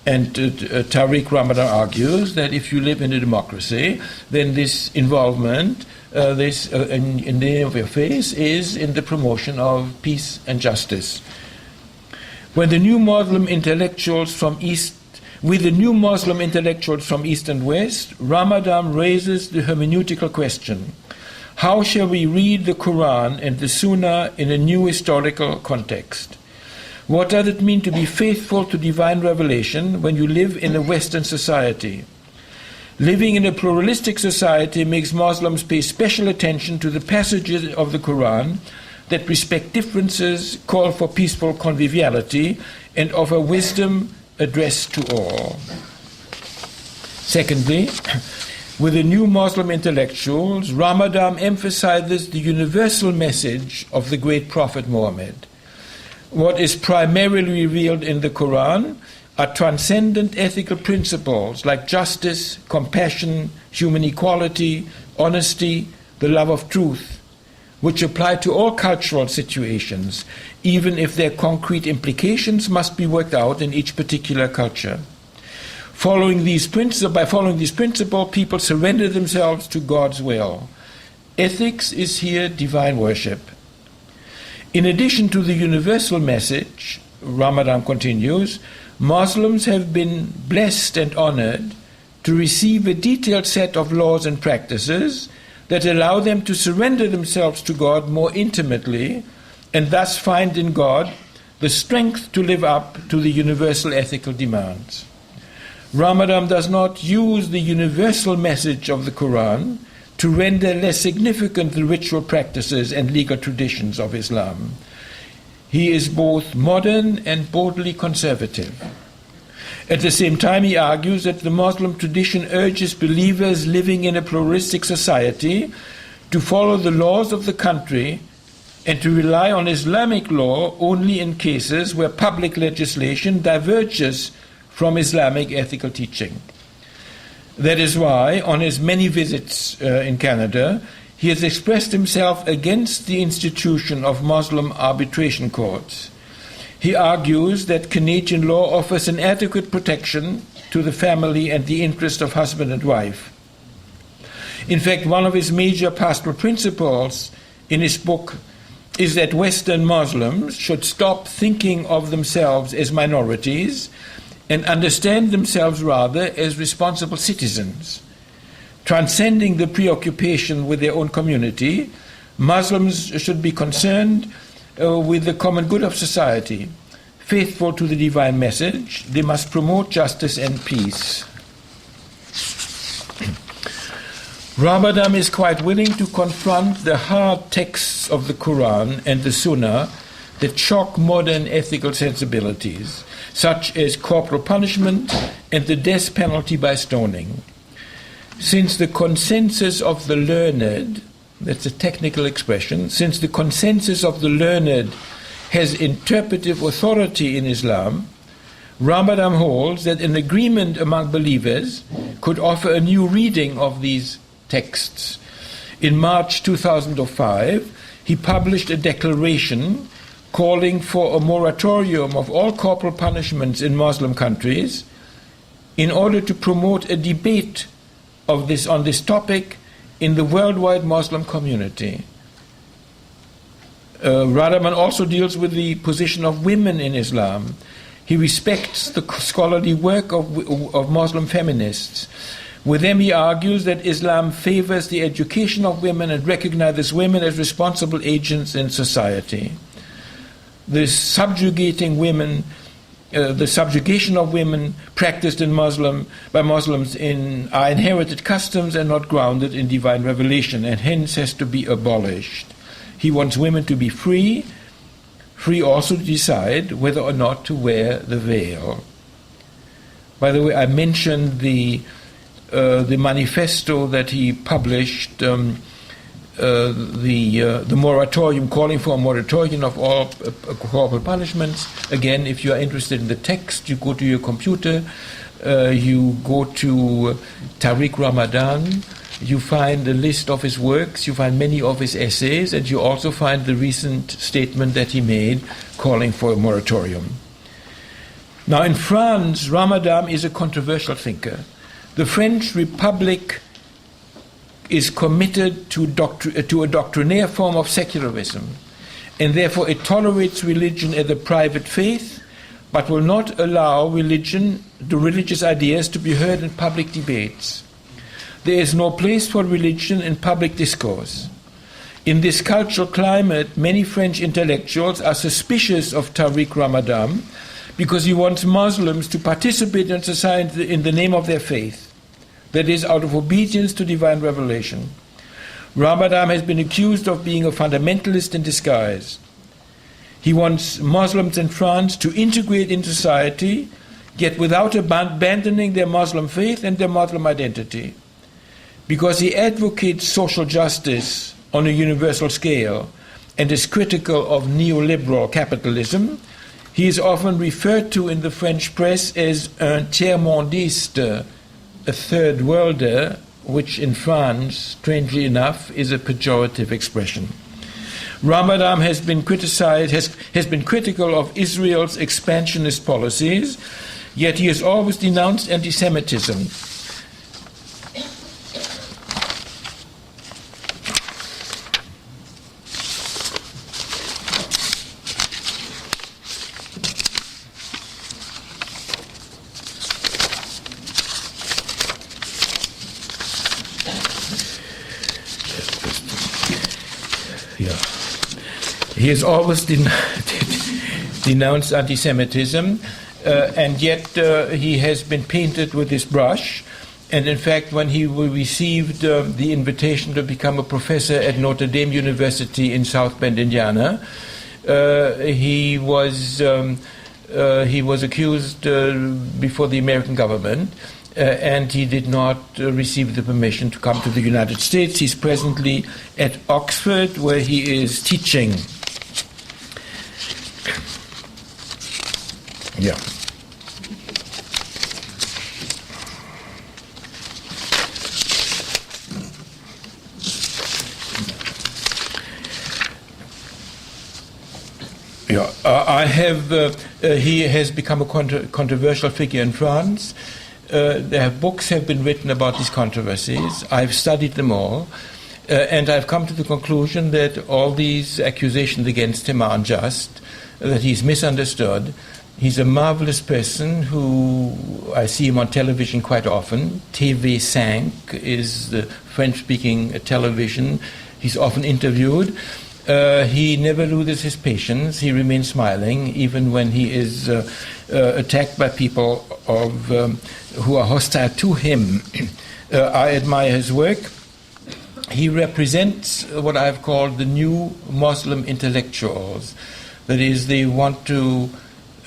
And Tariq Ramadan argues that if you live in a democracy, then this involvement, in the name of your faith, is in the promotion of peace and justice. With the new Muslim intellectuals from East and West, Ramadan raises the hermeneutical question: how shall we read the Quran and the Sunnah in a new historical context? What does it mean to be faithful to divine revelation when you live in a Western society? Living in a pluralistic society makes Muslims pay special attention to the passages of the Quran that respect differences, call for peaceful conviviality, and offer wisdom addressed to all. Secondly, with the new Muslim intellectuals, Ramadan emphasizes the universal message of the great Prophet Muhammad. What is primarily revealed in the Quran are transcendent ethical principles like justice, compassion, human equality, honesty, the love of truth, which apply to all cultural situations, even if their concrete implications must be worked out in each particular culture. By following these principles, people surrender themselves to God's will. Ethics is here divine worship. In addition to the universal message, Ramadan continues, Muslims have been blessed and honored to receive a detailed set of laws and practices that allow them to surrender themselves to God more intimately and thus find in God the strength to live up to the universal ethical demands. Ramadan does not use the universal message of the Quran to render less significant the ritual practices and legal traditions of Islam. He is both modern and boldly conservative. At the same time, he argues that the Muslim tradition urges believers living in a pluralistic society to follow the laws of the country and to rely on Islamic law only in cases where public legislation diverges from Islamic ethical teaching. That is why, on his many visits in Canada, he has expressed himself against the institution of Muslim arbitration courts. He argues that Canadian law offers an adequate protection to the family and the interest of husband and wife. In fact, one of his major pastoral principles in his book is that Western Muslims should stop thinking of themselves as minorities and understand themselves rather as responsible citizens. Transcending the preoccupation with their own community, Muslims should be concerned with the common good of society. Faithful to the divine message, they must promote justice and peace. Ramadan is quite willing to confront the hard texts of the Quran and the Sunnah that shock modern ethical sensibilities, such as corporal punishment and the death penalty by stoning. Since the consensus of the learned, that's a technical expression, since the consensus of the learned has interpretive authority in Islam, Ramadan holds that an agreement among believers could offer a new reading of these texts. In March 2005, he published a declaration calling for a moratorium of all corporal punishments in Muslim countries in order to promote a debate on this topic in the worldwide Muslim community. Radaman also deals with the position of women in Islam. He respects the scholarly work of Muslim feminists. With them he argues that Islam favors the education of women and recognizes women as responsible agents in society. The subjugating women the subjugation of women practiced by Muslims are inherited customs and not grounded in divine revelation, and hence has to be abolished. He wants women to be free also to decide whether or not to wear the veil. By the way, I mentioned the manifesto that he published, the moratorium, calling for a moratorium of all corporal punishments. Again, if you are interested in the text, you go to your computer, you go to Tariq Ramadan, you find a list of his works, you find many of his essays, and you also find the recent statement that he made calling for a moratorium. Now, in France, Ramadan is a controversial thinker. The French Republic is committed to a doctrinaire form of secularism, and therefore it tolerates religion as a private faith, but will not allow the religious ideas to be heard in public debates. There is no place for religion in public discourse. In this cultural climate, many French intellectuals are suspicious of Tariq Ramadan because he wants Muslims to participate in society in the name of their faith. That is, out of obedience to divine revelation. Ramadan has been accused of being a fundamentalist in disguise. He wants Muslims in France to integrate in society, yet without abandoning their Muslim faith and their Muslim identity. Because he advocates social justice on a universal scale and is critical of neoliberal capitalism, he is often referred to in the French press as un tiers-mondiste, a third worlder, which in France, strangely enough, is a pejorative expression. Ramadan has been critical of Israel's expansionist policies, yet he has always denounced anti-Semitism. He has always denounced anti-Semitism, and yet he has been painted with this brush. And in fact, when he received the invitation to become a professor at Notre Dame University in South Bend, Indiana, he was accused before the American government, and he did not receive the permission to come to the United States. He's presently at Oxford, where he is teaching. Yeah. He has become a controversial figure in France. Books have been written about these controversies. I've studied them all, and I've come to the conclusion that all these accusations against him are unjust, that he's misunderstood. He's a marvelous person who I see him on television quite often. TV5 is the French-speaking television. He's often interviewed. He never loses his patience. He remains smiling even when he is attacked by people who are hostile to him. I admire his work. He represents what I've called the new Muslim intellectuals. That is, they want to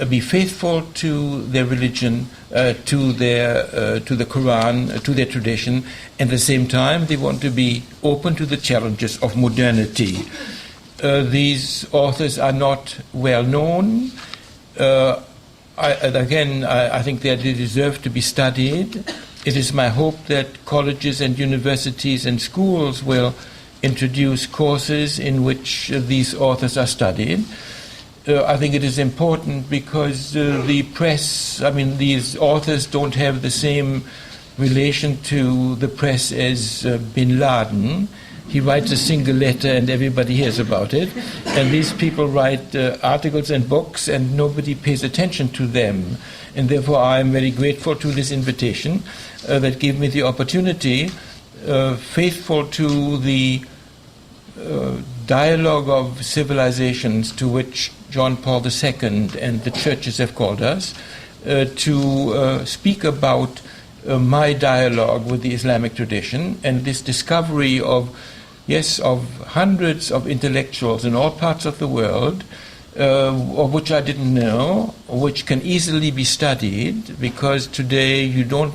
be faithful to their religion, to the Quran, to their tradition, and at the same time they want to be open to the challenges of modernity. These authors are not well known. I think that they deserve to be studied. It is my hope that colleges and universities and schools will introduce courses in which these authors are studied. I think it is important because the press, these authors don't have the same relation to the press as bin Laden. He writes a single letter and everybody hears about it. And these people write articles and books and nobody pays attention to them. And therefore I am very grateful to this invitation that gave me the opportunity, faithful to the dialogue of civilizations to which John Paul II and the churches have called us, to speak about my dialogue with the Islamic tradition and this discovery of hundreds of intellectuals in all parts of the world, of which I didn't know, which can easily be studied, because today you don't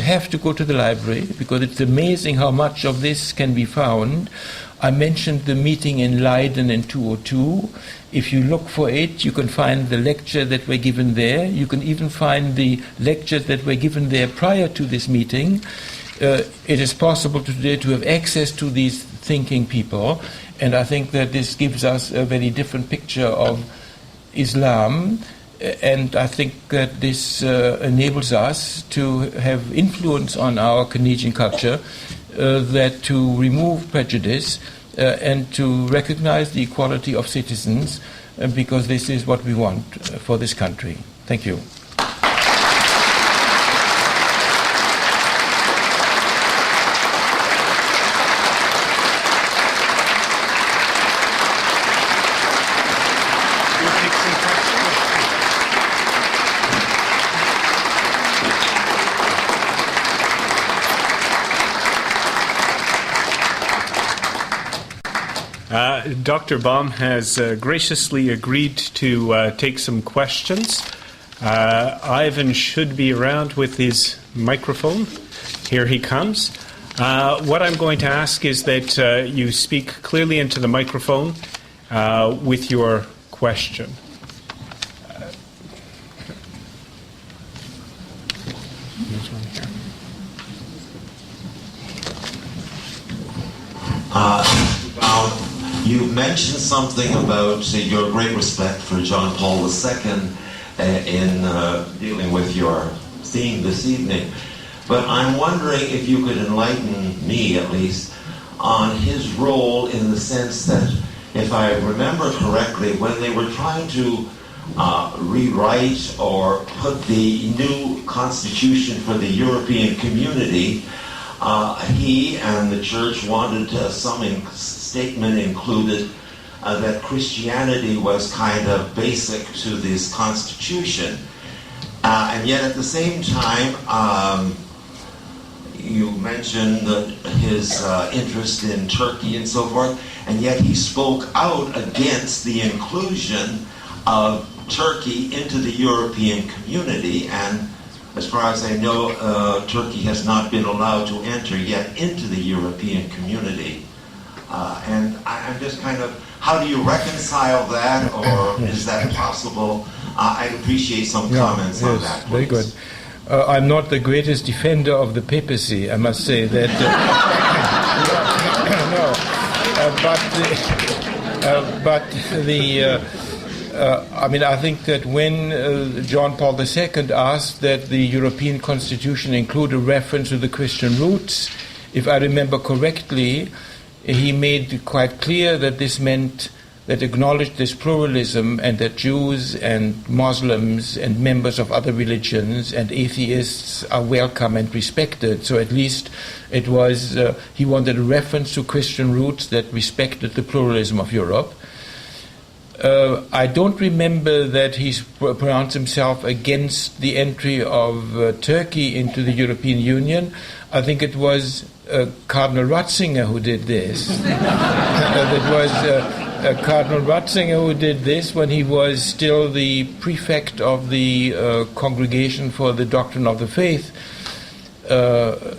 have to go to the library, because it's amazing how much of this can be found. I mentioned the meeting in Leiden in 2002. If you look for it, you can find the lecture that were given there. You can even find the lectures that were given there prior to this meeting. It is possible today to have access to these thinking people, and I think that this gives us a very different picture of Islam, and I think that this enables us to have influence on our Canadian culture, that to remove prejudice and to recognize the equality of citizens, because this is what we want for this country. Thank you.
Dr. Baum has graciously agreed to take some questions. Ivan should be around with his microphone. Here he comes. What I'm going to ask is that you speak clearly into the microphone with your question.
You mentioned something about your great respect for John Paul II in dealing with your theme this evening. But I'm wondering if you could enlighten me, at least, on his role in the sense that, if I remember correctly, when they were trying to rewrite or put the new constitution for the European community, he and the church wanted some statement included that Christianity was kind of basic to this constitution. And yet at the same time, you mentioned his interest in Turkey and so forth, and yet he spoke out against the inclusion of Turkey into the European community, and as far as I know, Turkey has not been allowed to enter yet into the European community. And I'm just kind of, how do you reconcile that, or is that possible? I'd appreciate some comments on that, please.
Very good. I'm not the greatest defender of the papacy, I must say that. I think that when John Paul II asked that the European Constitution include a reference to the Christian roots, if I remember correctly, he made quite clear that this meant that acknowledged this pluralism, and that Jews and Muslims and members of other religions and atheists are welcome and respected. So at least it was, he wanted a reference to Christian roots that respected the pluralism of Europe. I don't remember that he pronounced himself against the entry of Turkey into the European Union. I think it was Cardinal Ratzinger who did this. That was Cardinal Ratzinger who did this when he was still the prefect of the Congregation for the Doctrine of the Faith. Cardinal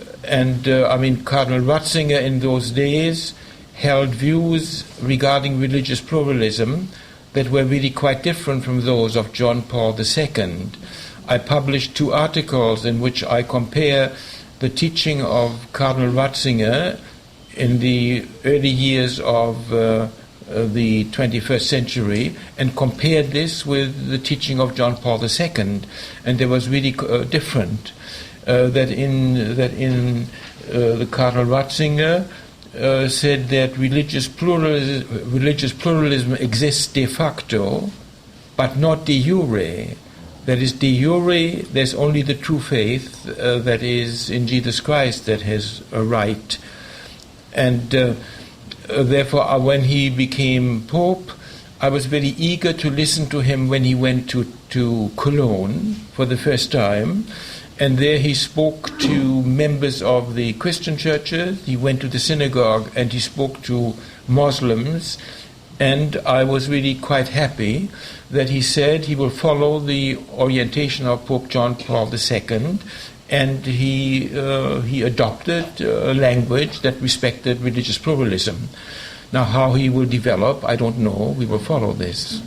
Ratzinger in those days held views regarding religious pluralism that were really quite different from those of John Paul II. I published 2 articles in which I compare the teaching of Cardinal Ratzinger in the early years of the 21st century and compared this with the teaching of John Paul II, and there was really different. That in the Cardinal Ratzinger said that religious pluralism exists de facto, but not de jure. That is, de jure, there's only the true faith that is in Jesus Christ that has a right. And therefore, when he became Pope, I was very eager to listen to him when he went to Cologne for the first time. And there he spoke to members of the Christian churches. He went to the synagogue and he spoke to Muslims. And I was really quite happy that he said he will follow the orientation of Pope John Paul II. And he adopted a language that respected religious pluralism. Now, how he will develop, I don't know. We will follow this.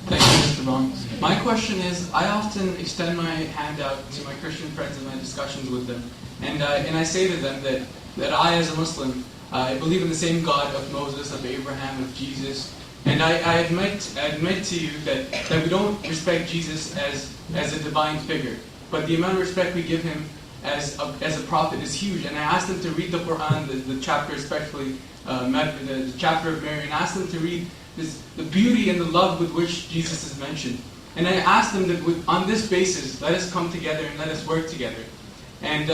Thank you, Mr. Baum. My question is, I often extend my hand out to my Christian friends in my discussions with them, and I say to them that I, as a Muslim, I believe in the same God of Moses, of Abraham, of Jesus. And I admit to you that we don't respect Jesus as a divine figure, but the amount of respect we give him as a prophet is huge. And I asked them to read the Quran, the chapter especially, the chapter of Mary, and asked them to read the beauty and the love with which Jesus is mentioned. And I asked them that on this basis, let us come together and let us work together. And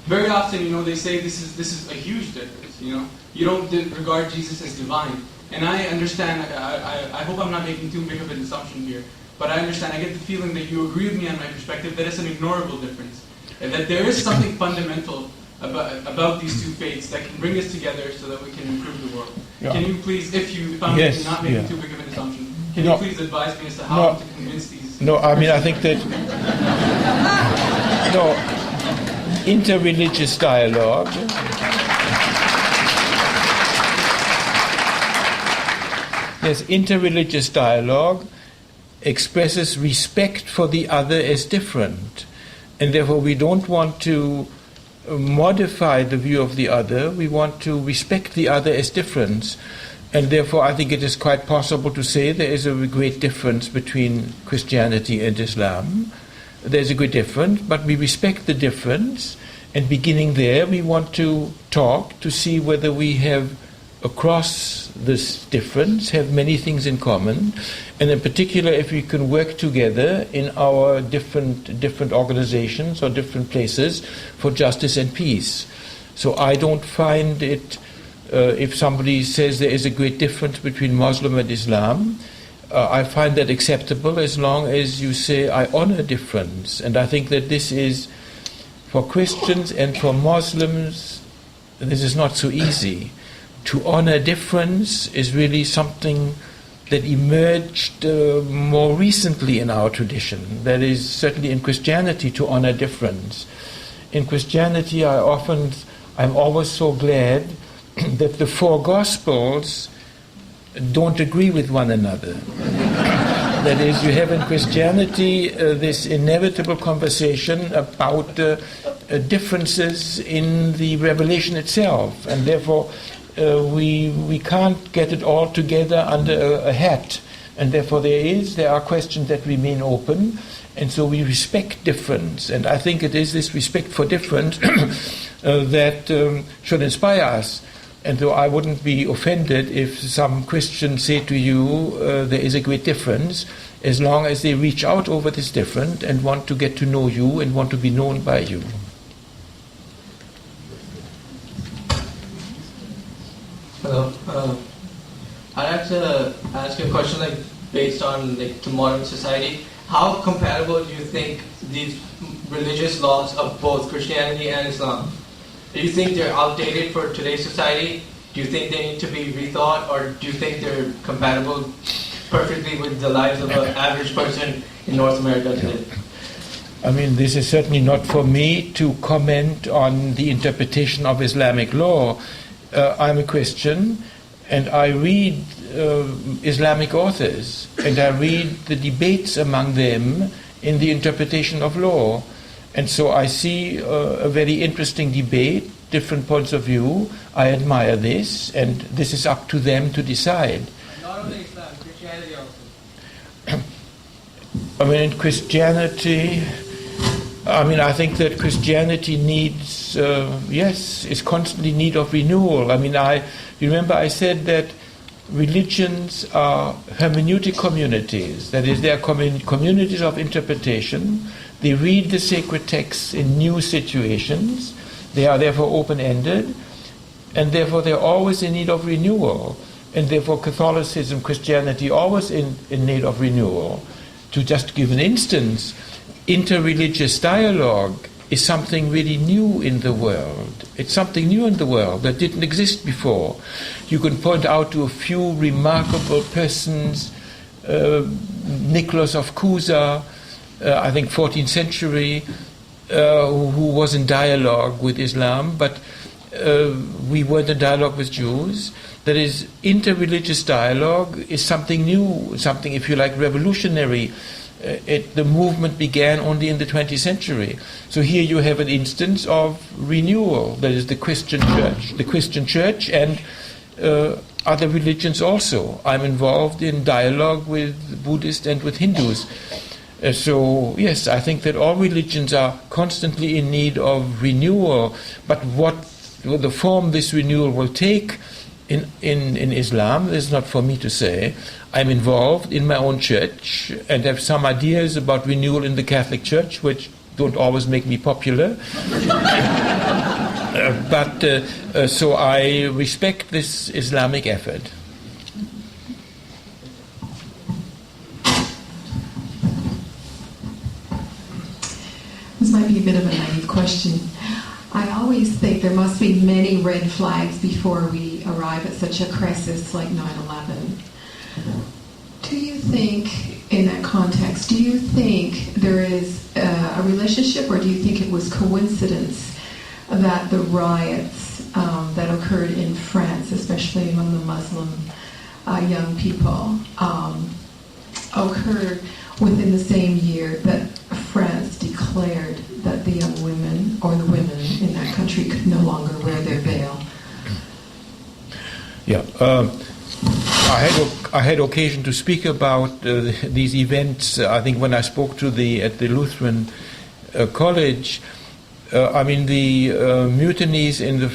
very often, they say this is a huge difference. You don't regard Jesus as divine. And I understand, I hope I'm not making too big of an assumption here, but I understand, I get the feeling that you agree with me on my perspective that it's an ignorable difference. And that there is something fundamental about these two faiths that can bring us together so that we can improve the world. Yeah. Can you please, if I'm not making too big of an assumption, can you please advise me as to how to convince these?
I think that interreligious dialogue. Yes, interreligious dialogue expresses respect for the other as different. And therefore we don't want to modify the view of the other, we want to respect the other as different. And therefore I think it is quite possible to say there is a great difference between Christianity and Islam. There's a great difference, but we respect the difference, and beginning there we want to talk to see whether we have, across this difference, have many things in common, and in particular if we can work together in our different organizations or different places for justice and peace. So I don't find it, if somebody says there is a great difference between Muslim and Islam, I find that acceptable as long as you say I honor difference. And I think that this is, for Christians and for Muslims, this is not so easy. To honor difference is really something that emerged more recently in our tradition. That is, certainly in Christianity, to honor difference. In Christianity, I'm always so glad that the four Gospels don't agree with one another. That is, you have in Christianity this inevitable conversation about differences in the revelation itself, and therefore we can't get it all together under a hat, and therefore there are questions that remain open, and so we respect difference. And I think it is this respect for difference that should inspire us. And so I wouldn't be offended if some Christians say to you there is a great difference, as long as they reach out over this difference and want to get to know you and want to be known by you.
Hello. I'd like to ask you a question based on to modern society. How compatible do you think these religious laws of both Christianity and Islam? Do you think they're outdated for today's society? Do you think they need to be rethought, or do you think they're compatible perfectly with the lives of an average person in North America today?
I mean, this is certainly not for me to comment on the interpretation of Islamic law. I'm a Christian, and I read Islamic authors, and I read the debates among them in the interpretation of law. And so I see a very interesting debate, different points of view. I admire this, and this is up to them to decide.
Not only Islam, Christianity also.
I mean, in Christianity, I think that Christianity needs, is constantly in need of renewal. Remember I said that religions are hermeneutic communities. That is, they are communities of interpretation. They read the sacred texts in new situations. They are therefore open-ended, and therefore they are always in need of renewal. And therefore Catholicism, Christianity, always in need of renewal. To just give an instance, interreligious dialogue is something really new in the world. It's something new in the world that didn't exist before. You can point out to a few remarkable persons, Nicholas of Cusa, I think 14th century, who was in dialogue with Islam, but we weren't in dialogue with Jews. That is, interreligious dialogue is something new, something, if you like, revolutionary. The movement began only in the 20th century. So here you have an instance of renewal. That is the Christian church and other religions also. I'm involved in dialogue with Buddhists and with Hindus. So yes, I think that all religions are constantly in need of renewal, but what the form this renewal will take in Islam is not for me to say. I'm involved in my own church and have some ideas about renewal in the Catholic Church, which don't always make me popular. So I respect this Islamic effort.
This might be a bit of a naive question. I always think there must be many red flags before we arrive at such a crisis like 9/11. Do you think, in that context, do you think there is a relationship, or do you think it was coincidence that the riots that occurred in France, especially among the Muslim young people, occurred within the same year that France declared that the young women, or the women in that country, could no longer wear their veil?
Yeah, I had occasion to speak about these events. I think when I spoke at the Lutheran College, the mutinies in the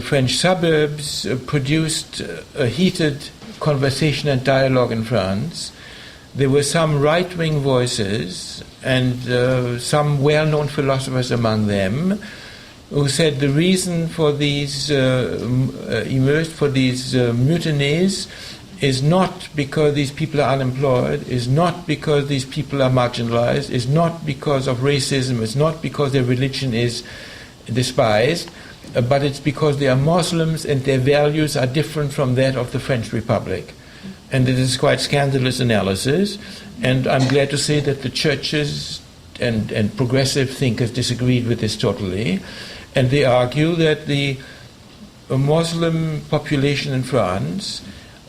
French suburbs produced a heated conversation and dialogue in France. There were some right-wing voices and some well-known philosophers among them who said the reason for these mutinies is not because these people are unemployed, is not because these people are marginalized, is not because of racism, is not because their religion is despised, but it's because they are Muslims and their values are different from that of the French Republic. And it is quite scandalous analysis, and I'm glad to say that the churches and progressive thinkers disagreed with this totally, and they argue that the Muslim population in France,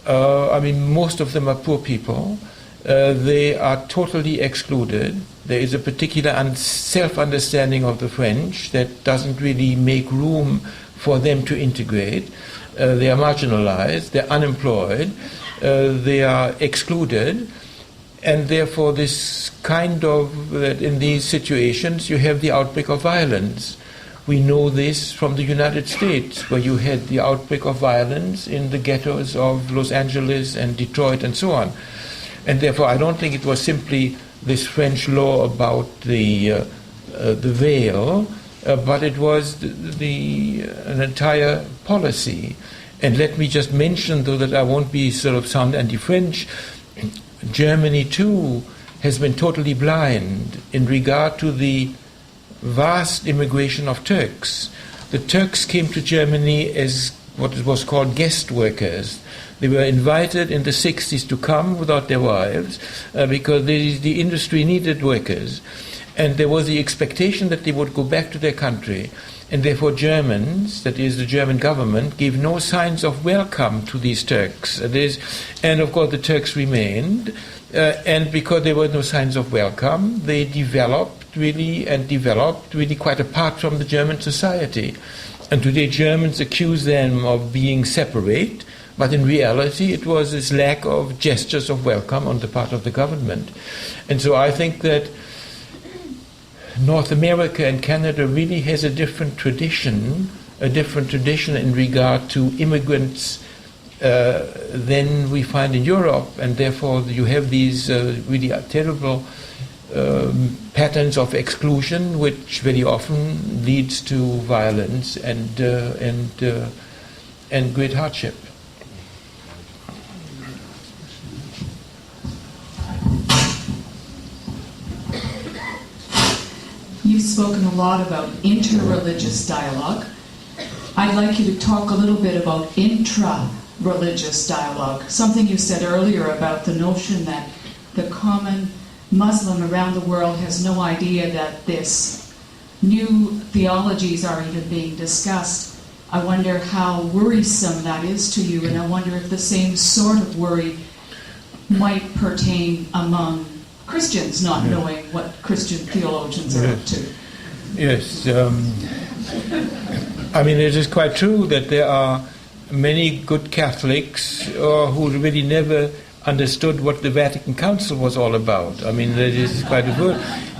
most of them are poor people, they are totally excluded. There is a particular self-understanding of the French that doesn't really make room for them to integrate. They are marginalized, they're unemployed, they are excluded, and therefore this kind of, that in these situations you have the outbreak of violence. We know this from the United States, where you had the outbreak of violence in the ghettos of Los Angeles and Detroit and so on. And therefore I don't think it was simply this French law about the veil, but it was an entire policy. And let me just mention, though, that I won't be sort of sound anti-French, Germany too has been totally blind in regard to the vast immigration of Turks. The Turks came to Germany as what was called guest workers. They were invited in the 60s to come without their wives because the industry needed workers. And there was the expectation that they would go back to their country. And therefore Germans, that is the German government, gave no signs of welcome to these Turks. And of course the Turks remained. And because there were no signs of welcome, they developed really quite apart from the German society. And today Germans accuse them of being separate, but in reality it was this lack of gestures of welcome on the part of the government. And so I think that North America and Canada really has a different tradition in regard to immigrants than we find in Europe, and therefore you have these really terrible patterns of exclusion, which very often leads to violence and great hardship.
You've spoken a lot about interreligious dialogue. I'd like you to talk a little bit about intra-religious dialogue, something you said earlier about the notion that the common Muslim around the world has no idea that this new theologies are even being discussed. I wonder how worrisome that is to you, and I wonder if the same sort of worry might pertain among Christians not knowing what Christian theologians are up to.
Yes. It is quite true that there are many good Catholics who really never understood what the Vatican Council was all about. That is quite a good.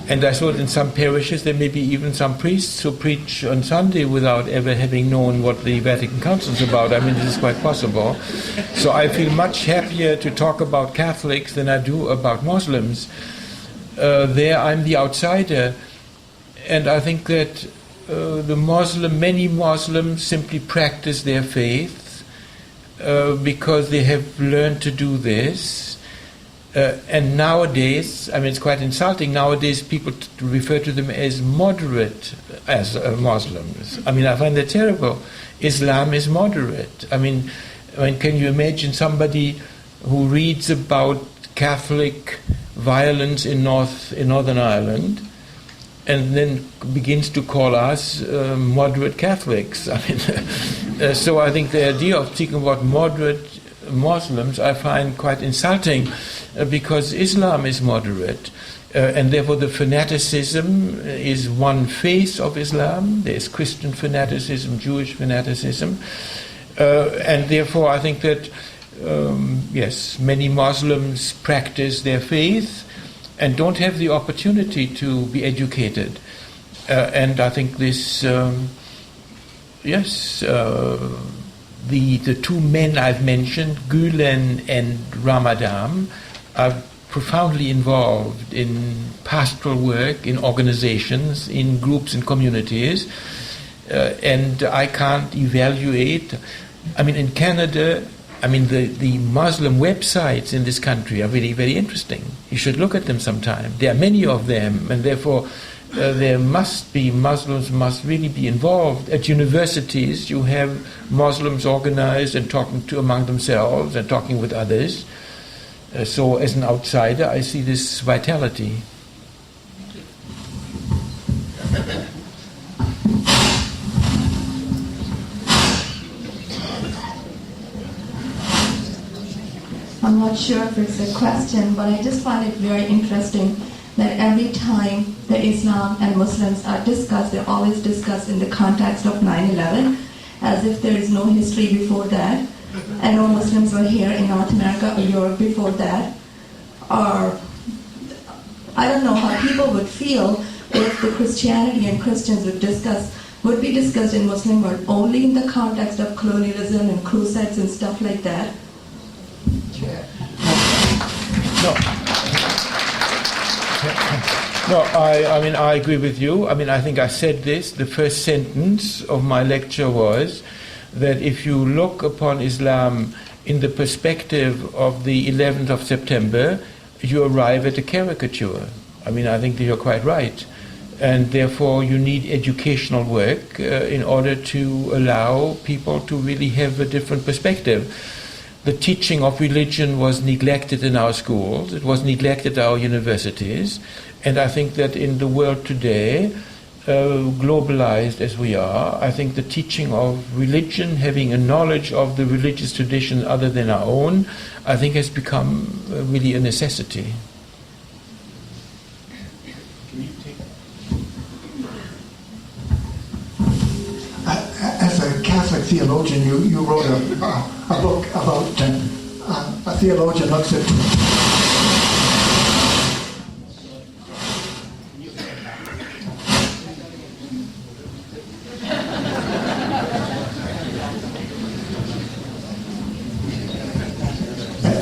And I thought in some parishes there may be even some priests who preach on Sunday without ever having known what the Vatican Council is about. This is quite possible. So I feel much happier to talk about Catholics than I do about Muslims. There I'm the outsider, and I think that many Muslims simply practice their faith because they have learned to do this. And nowadays, it's quite insulting. Nowadays, people refer to them as moderate as Muslims. I find that terrible. Islam is moderate. Can you imagine somebody who reads about Catholic violence in Northern Ireland and then begins to call us moderate Catholics? So I think the idea of speaking about moderate Muslims I find quite insulting because Islam is moderate and therefore the fanaticism is one face of Islam. There is Christian fanaticism, Jewish fanaticism, and therefore I think that yes, many Muslims practice their faith and don't have the opportunity to be educated, and I think this the two men I've mentioned, Gülen and Ramadan, are profoundly involved in pastoral work, in organizations, in groups and communities, and I can't evaluate. In Canada, the Muslim websites in this country are very, very interesting. You should look at them sometime. There are many of them, and therefore there must be, Muslims must really be involved. At universities, you have Muslims organized and talking to among themselves and talking with others. So as an outsider, I see this vitality.
I'm not sure if it's a question, but I just find it very interesting that every time the Islam and Muslims are discussed, they're always discussed in the context of 9/11, as if there is no history before that. I know Muslims were here in North America or Europe before that. Or I don't know how people would feel if the Christianity and Christians would be discussed in Muslim world only in the context of colonialism and crusades and stuff like that.
No, I agree with you. I think I said this. The first sentence of my lecture was that if you look upon Islam in the perspective of the 11th of September, you arrive at a caricature. I think that you're quite right. And therefore you need educational work in order to allow people to really have a different perspective. The teaching of religion was neglected in our schools, it was neglected at our universities, and I think that in the world today, globalized as we are, I think the teaching of religion, having a knowledge of the religious tradition other than our own, I think has become really a necessity.
As a Catholic theologian, you wrote a book about a theologian looks at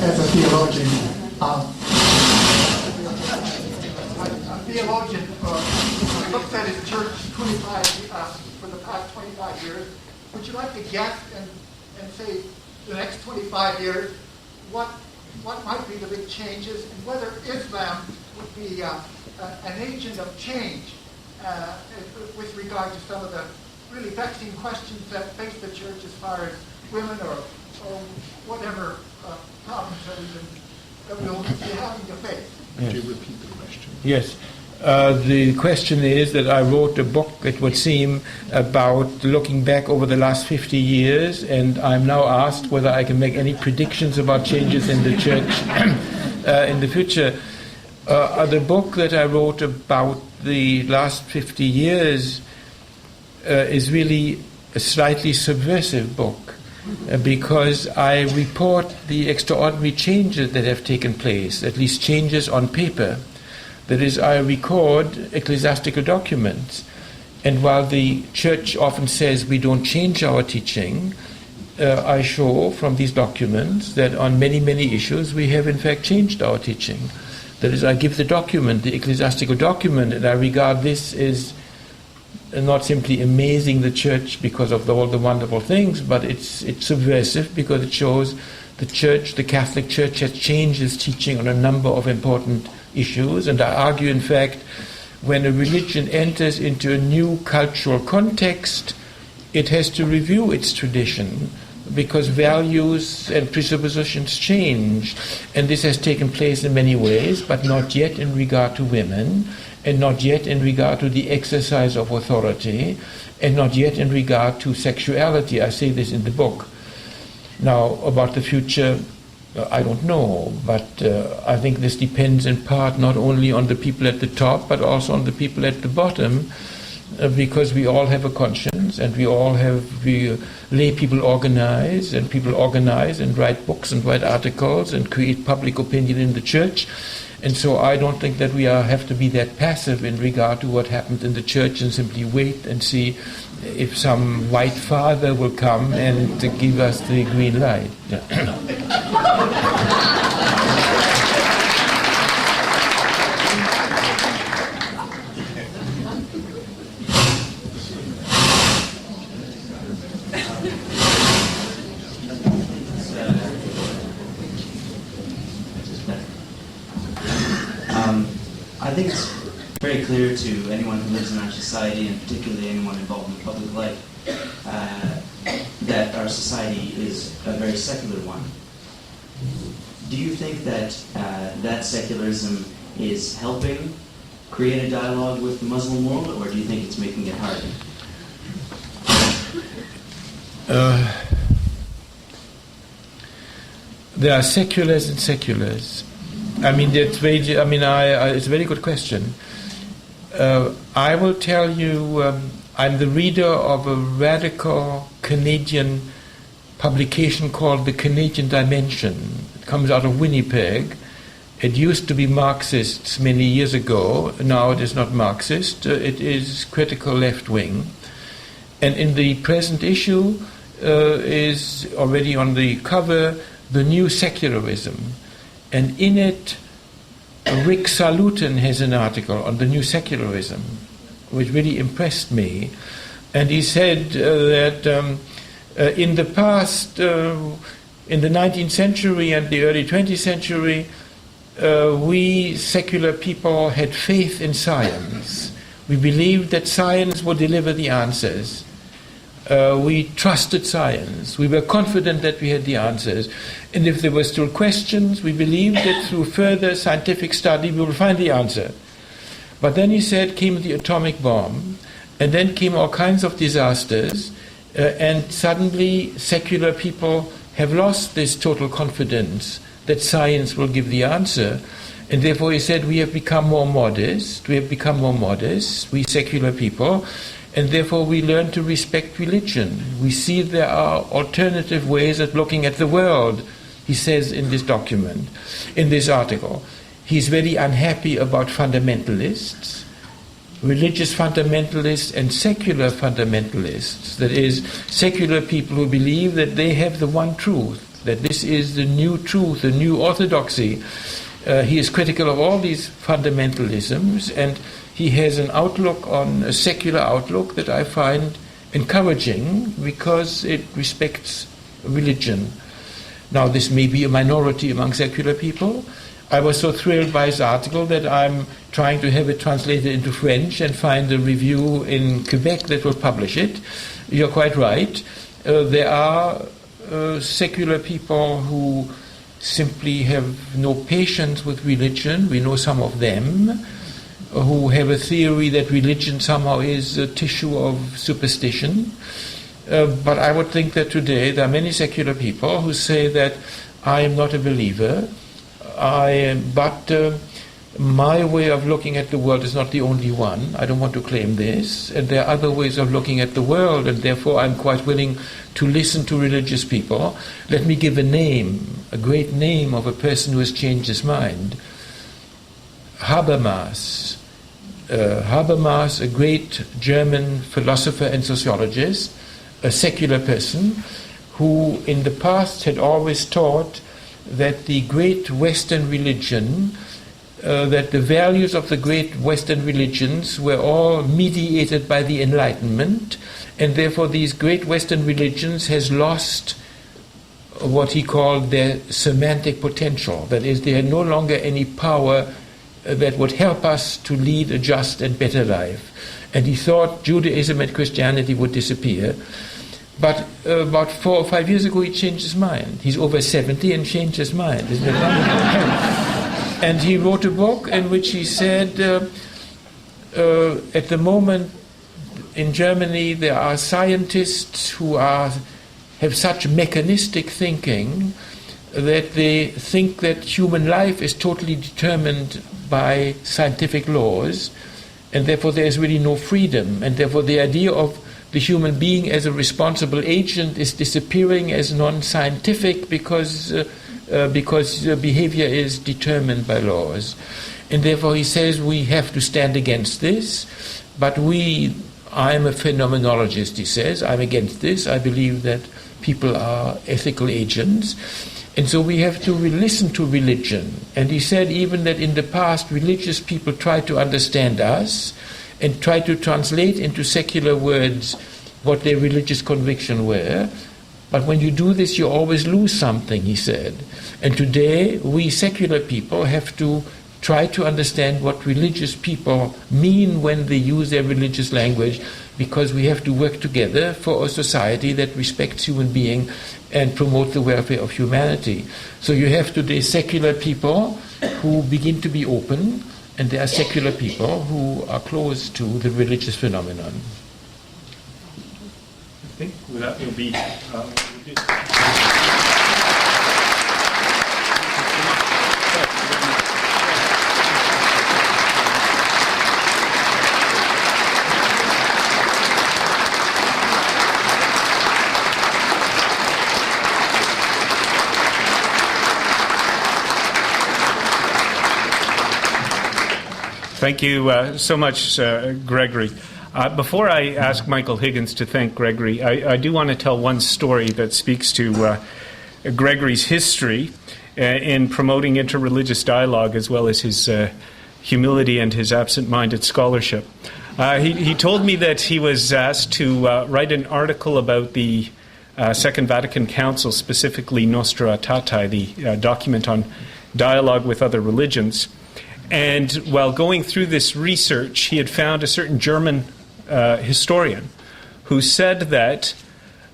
as a theologian. A theologian looks at his church 25 for the past 25 years. Would you like to guess and say the next 25 years what might be the big changes and whether Islam would be an agent of change with regard to some of the really vexing questions that face the church as far as women or whatever problems that we'll be having to face?
Yes. Could you repeat the question? Yes. The question is that I wrote a book, it would seem, about looking back over the last 50 years, and I'm now asked whether I can make any predictions about changes in the church in the future. The book that I wrote about the last 50 years is really a slightly subversive book, because I report the extraordinary changes that have taken place, at least changes on paper. That is, I record ecclesiastical documents. And while the church often says we don't change our teaching, I show from these documents that on many, many issues we have in fact changed our teaching. That is, I give the document, the ecclesiastical document, and I regard this as not simply amazing the church because of all the wonderful things, but it's subversive because it shows the church, the Catholic Church, has changed its teaching on a number of important issues. And I argue, in fact, when a religion enters into a new cultural context, it has to review its tradition because values and presuppositions change. And this has taken place in many ways, but not yet in regard to women, and not yet in regard to the exercise of authority, and not yet in regard to sexuality. I say this in the book. Now, about the future, I don't know, but I think this depends in part not only on the people at the top, but also on the people at the bottom, because we all have a conscience, and we lay people organize, and people organize and write books and write articles and create public opinion in the church. And so I don't think that we have to be that passive in regard to what happens in the church and simply wait and see if some white father will come and give us the green light.
I think it's very clear to anyone who lives in our society, and particularly anyone involved in public life, that our society is a very secular one. Do you think that that secularism is helping create a dialogue with the Muslim world, or do you think it's making it harder?
There are seculars and seculars. I mean, it's a very good question. I will tell you, I'm the reader of a radical Canadian publication called The Canadian Dimension. It comes out of Winnipeg. It used to be Marxists many years ago. Now it is not Marxist. It is critical left-wing. And in the present issue is already on the cover, The New Secularism. And in it, Rick Salutin has an article on the new secularism, which really impressed me. And he said that in the past, in the 19th century and the early 20th century, we secular people had faith in science. We believed that science would deliver the answers. We trusted science. We were confident that we had the answers. And if there were still questions, we believed that through further scientific study we will find the answer. But then he said came the atomic bomb, and then came all kinds of disasters, and suddenly secular people have lost this total confidence that science will give the answer. And therefore he said we have become more modest, we secular people, and therefore we learn to respect religion. We see there are alternative ways of looking at the world, he says in this document, in this article. He's very unhappy about fundamentalists, religious fundamentalists and secular fundamentalists. That is, secular people who believe that they have the one truth, that this is the new truth, the new orthodoxy. He is critical of all these fundamentalisms, and he has an outlook on a secular outlook that I find encouraging because it respects religion. Now, this may be a minority among secular people. I was so thrilled by his article that I'm trying to have it translated into French and find a review in Quebec that will publish it. You're quite right. There are secular people who simply have no patience with religion. We know some of them who have a theory that religion somehow is a tissue of superstition. But I would think that today there are many secular people who say that I am not a believer, but my way of looking at the world is not the only one. I don't want to claim this. And there are other ways of looking at the world, and therefore I'm quite willing to listen to religious people. Let me give a name, a great name of a person who has changed his mind. Habermas. Habermas, a great German philosopher and sociologist, a secular person who in the past had always taught that the great Western religion, that the values of the great Western religions were all mediated by the Enlightenment, and therefore these great Western religions has lost what he called their semantic potential. That is, they had no longer any power that would help us to lead a just and better life. And he thought Judaism and Christianity would disappear. But about 4 or 5 years ago he changed his mind. He's over 70 and changed his mind. Isn't it wonderful? And he wrote a book in which he said, at the moment in Germany there are scientists who have such mechanistic thinking that they think that human life is totally determined by scientific laws, and therefore there is really no freedom, and therefore the idea of the human being as a responsible agent is disappearing as non-scientific because behavior is determined by laws. And therefore he says we have to stand against this, but I'm a phenomenologist, he says, I'm against this. I believe that people are ethical agents. And so we have to listen to religion. And he said even that in the past religious people tried to understand us and tried to translate into secular words what their religious conviction were. But when you do this, you always lose something, he said. And today we secular people have to try to understand what religious people mean when they use their religious language, because we have to work together for a society that respects human beings and promotes the welfare of humanity. So you have today secular people who begin to be open, and there are secular people who are close to the religious phenomenon.
I think that will be... Thank you so much, Gregory. Before I ask Michael Higgins to thank Gregory, I do want to tell one story that speaks to Gregory's history in promoting interreligious dialogue, as well as his humility and his absent-minded scholarship. He told me that he was asked to write an article about the Second Vatican Council, specifically Nostra Aetate, the document on dialogue with other religions. And while going through this research, he had found a certain German historian who said that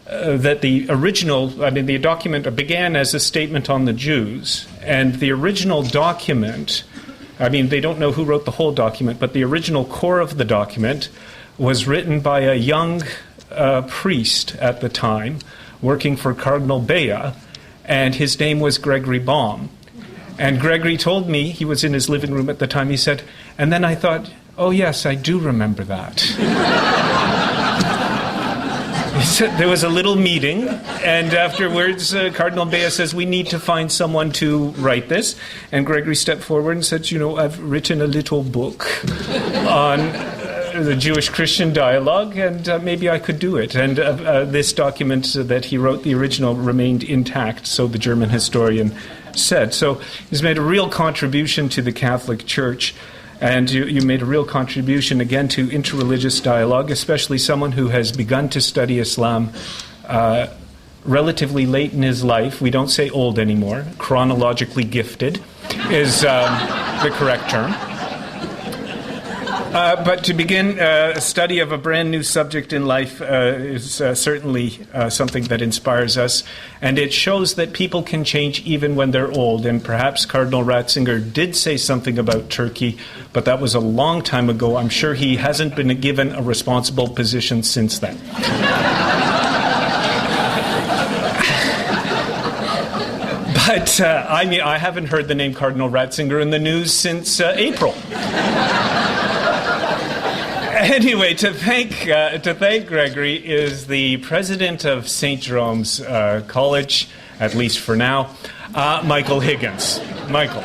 the original, the document began as a statement on the Jews, and the original document, they don't know who wrote the whole document, but the original core of the document was written by a young priest at the time, working for Cardinal Bea, and his name was Gregory Baum. And Gregory told me, he was in his living room at the time, he said, and then I thought, oh yes, I do remember that. He said there was a little meeting, and afterwards Cardinal Bea says, we need to find someone to write this. And Gregory stepped forward and said, I've written a little book on the Jewish-Christian dialogue, and maybe I could do it. And this document that he wrote, the original, remained intact, so the German historian said. So he's made a real contribution to the Catholic Church, and you made a real contribution again to interreligious dialogue, especially someone who has begun to study Islam relatively late in his life. We don't say old anymore. Chronologically gifted is the correct term. But to begin a study of a brand new subject in life is certainly something that inspires us. And it shows that people can change even when they're old. And perhaps Cardinal Ratzinger did say something about Turkey, but that was a long time ago. I'm sure he hasn't been given a responsible position since then. But, I haven't heard the name Cardinal Ratzinger in the news since April. Anyway, to thank Gregory is the president of St. Jerome's College, at least for now, Michael Higgins. Michael.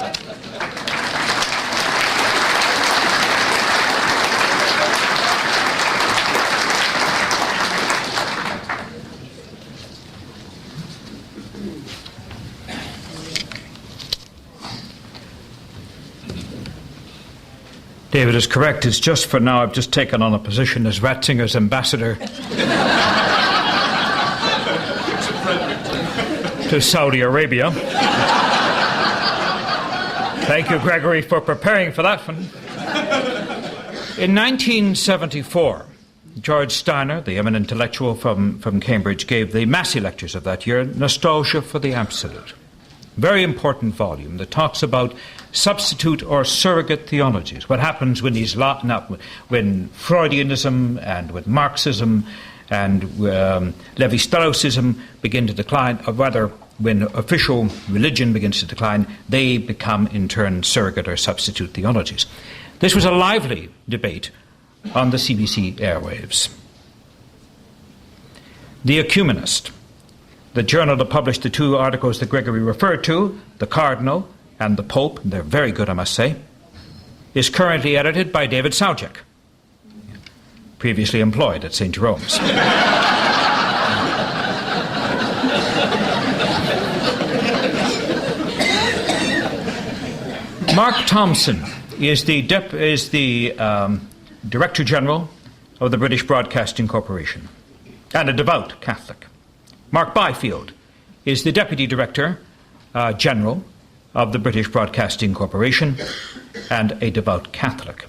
David is correct. It's just for now. I've just taken on a position as Ratzinger's ambassador to Saudi Arabia. Thank you, Gregory, for preparing for that one. In 1974, George Steiner, the eminent intellectual from Cambridge, gave the Massey Lectures of that year, Nostalgia for the Absolute. Very important volume that talks about substitute or surrogate theologies. What happens when when Freudianism and when Marxism and Levi-Straussism begin to decline, or rather when official religion begins to decline, they become in turn surrogate or substitute theologies. This was a lively debate on the CBC airwaves. The Ecumenist, the journal that published the two articles that Gregory referred to, the Cardinal and the Pope, and they're very good, I must say, is currently edited by David Saljak, previously employed at St. Jerome's. Mark Thompson is the Director General of the British Broadcasting Corporation and a devout Catholic. Mark Byfield is the Deputy Director General of the British Broadcasting Corporation and a devout Catholic.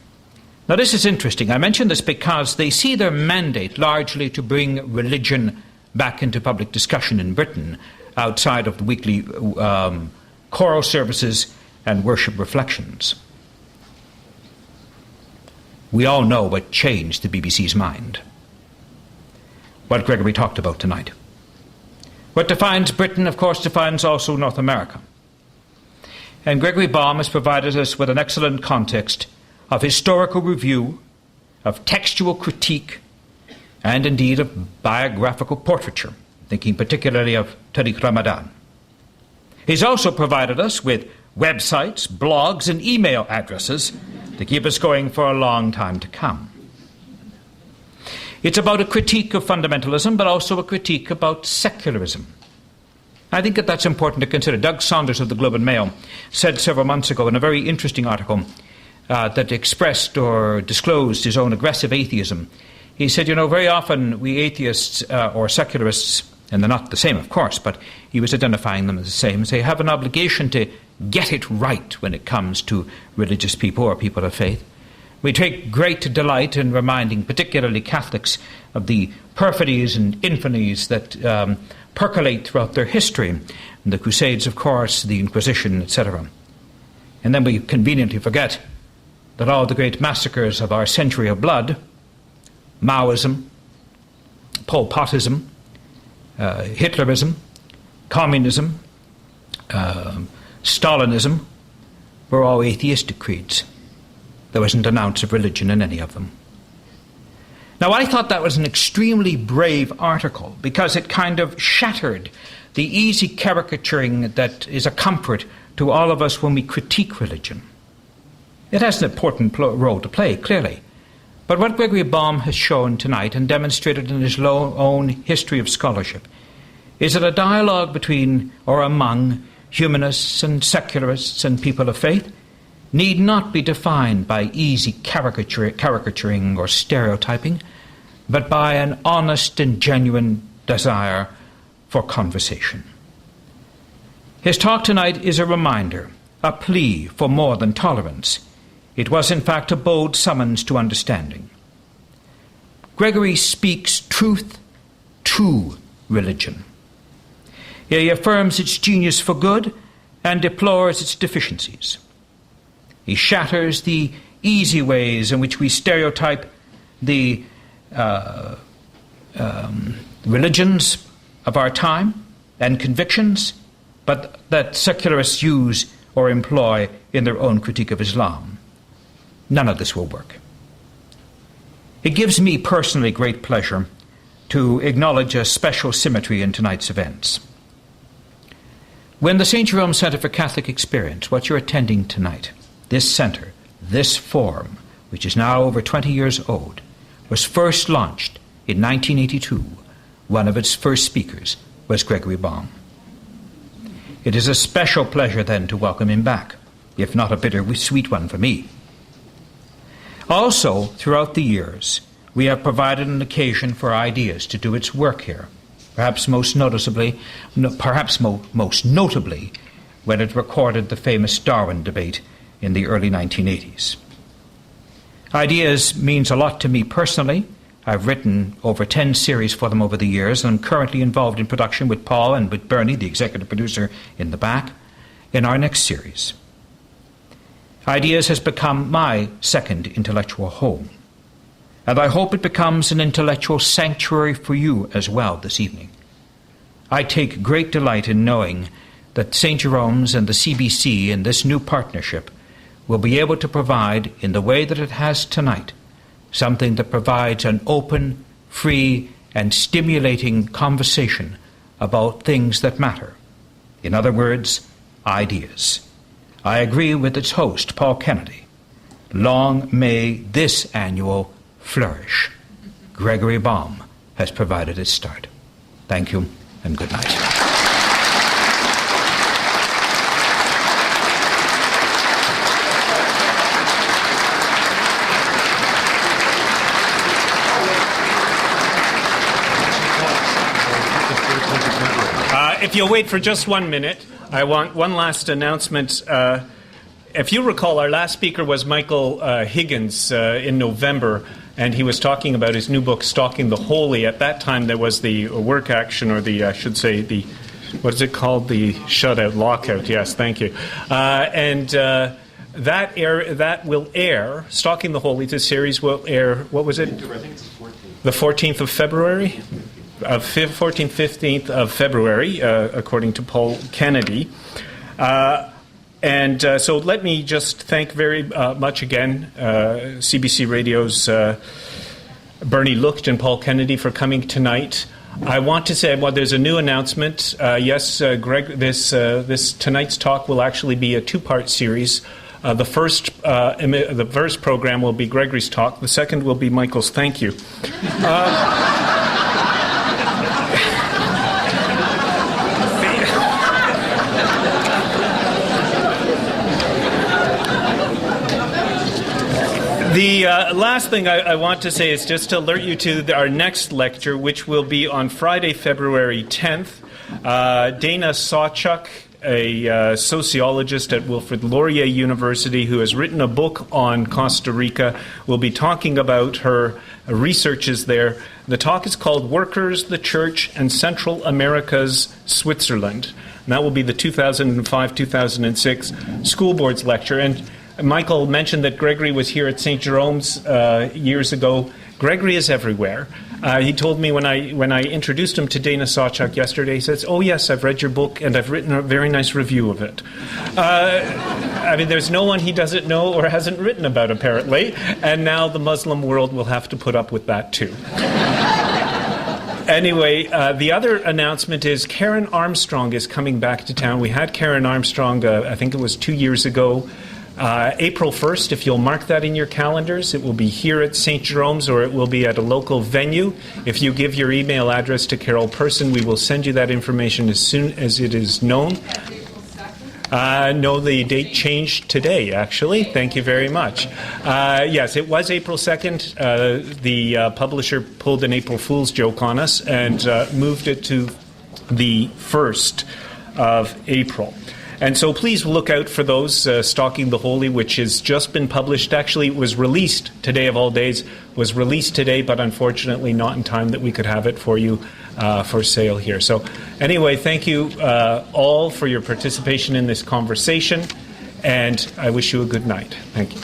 Now, this is interesting. I mention this because they see their mandate largely to bring religion back into public discussion in Britain outside of the weekly choral services and worship reflections. We all know what changed the BBC's mind. What Gregory talked about tonight. What defines Britain, of course, defines also North America. And Gregory Baum has provided us with an excellent context of historical review, of textual critique, and indeed of biographical portraiture, thinking particularly of Tariq Ramadan. He's also provided us with websites, blogs, and email addresses to keep us going for a long time to come. It's about a critique of fundamentalism, but also a critique about secularism. I think that that's important to consider. Doug Saunders of the Globe and Mail said several months ago in a very interesting article that expressed or disclosed his own aggressive atheism. He said, very often we atheists or secularists, and they're not the same, of course, but he was identifying them as the same, say have an obligation to get it right when it comes to religious people or people of faith. We take great delight in reminding particularly Catholics of the perfidies and infamies that percolate throughout their history. The Crusades, of course, the Inquisition, etc. And then we conveniently forget that all the great massacres of our century of blood, Maoism, Pol Potism, Hitlerism, communism, Stalinism, were all atheistic creeds. There wasn't an ounce of religion in any of them. Now, I thought that was an extremely brave article because it kind of shattered the easy caricaturing that is a comfort to all of us when we critique religion. It has an important role to play, clearly. But what Gregory Baum has shown tonight and demonstrated in his own history of scholarship is that a dialogue between or among humanists and secularists and people of faith need not be defined by easy caricaturing or stereotyping, but by an honest and genuine desire for conversation. His talk tonight is a reminder, a plea for more than tolerance. It was, in fact, a bold summons to understanding. Gregory speaks truth to religion. He affirms its genius for good and deplores its deficiencies. He shatters the easy ways in which we stereotype the religions of our time and convictions, but that secularists use or employ in their own critique of Islam. None of this will work. It gives me personally great pleasure to acknowledge a special symmetry in tonight's events. When the St. Jerome Center for Catholic Experience, what you're attending tonight, this center, this forum, which is now over 20 years old, was first launched in 1982, one of its first speakers was Gregory Baum. It is a special pleasure then to welcome him back, if not a bittersweet one for me. Also, throughout the years, we have provided an occasion for ideas to do its work here, perhaps most notably when it recorded the famous Darwin debate in the early 1980s. Ideas means a lot to me personally. I've written over 10 series for them over the years, and I'm currently involved in production with Paul and with Bernie, the executive producer in the back, in our next series. Ideas has become my second intellectual home, and I hope it becomes an intellectual sanctuary for you as well this evening. I take great delight in knowing that St. Jerome's and the CBC in this new partnership will be able to provide, in the way that it has tonight, something that provides an open, free, and stimulating conversation about things that matter. In other words, ideas. I agree with its host, Paul Kennedy. Long may this annual flourish. Gregory Baum has provided its start. Thank you, and good night.
If you'll wait for just 1 minute, I want one last announcement. if you recall, our last speaker was Michael Higgins in November, and he was talking about his new book, Stalking the Holy. At that time, there was the work action, or the, I should say, the, what is it called? The shutout, lockout. Yes, thank you. That will air, Stalking the Holy, the series will air, what was it?
I think it's the 14th.
The 14th of February? 14th, 15th of February, according to Paul Kennedy. So let me just thank very much again CBC Radio's Bernie Lucht and Paul Kennedy for coming tonight. I want to say, well, there's a new announcement. Yes, Greg, this tonight's talk will actually be a two-part series. The first program will be Gregory's talk. The second will be Michael's thank you. The last thing I want to say is just to alert you to our next lecture, which will be on Friday, February 10th. Dana Sawchuk, a sociologist at Wilfrid Laurier University who has written a book on Costa Rica, will be talking about her researches there. The talk is called Workers, the Church, and Central America's Switzerland. And that will be the 2005-2006 School Board's lecture. And Michael mentioned that Gregory was here at St. Jerome's years ago. Gregory is everywhere. He told me when I introduced him to Dana Sawchuk yesterday, he says, "Oh yes, I've read your book and I've written a very nice review of it." I mean, there's no one he doesn't know or hasn't written about, apparently, and now the Muslim world will have to put up with that too. Anyway, the other announcement is Karen Armstrong is coming back to town. We had Karen Armstrong, I think it was 2 years ago. April 1st, if you'll mark that in your calendars, it will be here at St. Jerome's or it will be at a local venue. If you give your email address to Carol Person, we will send you that information as soon as it is known. No, the date changed today, actually. Thank you very much. Yes, it was April 2nd. The publisher pulled an April Fool's joke on us and moved it to the 1st of April. And so please look out for those, Stalking the Holy, which has just been published. Actually, it was released today of all days, was released today, but unfortunately not in time that we could have it for you for sale here. So anyway, thank you all for your participation in this conversation, and I wish you a good night. Thank you.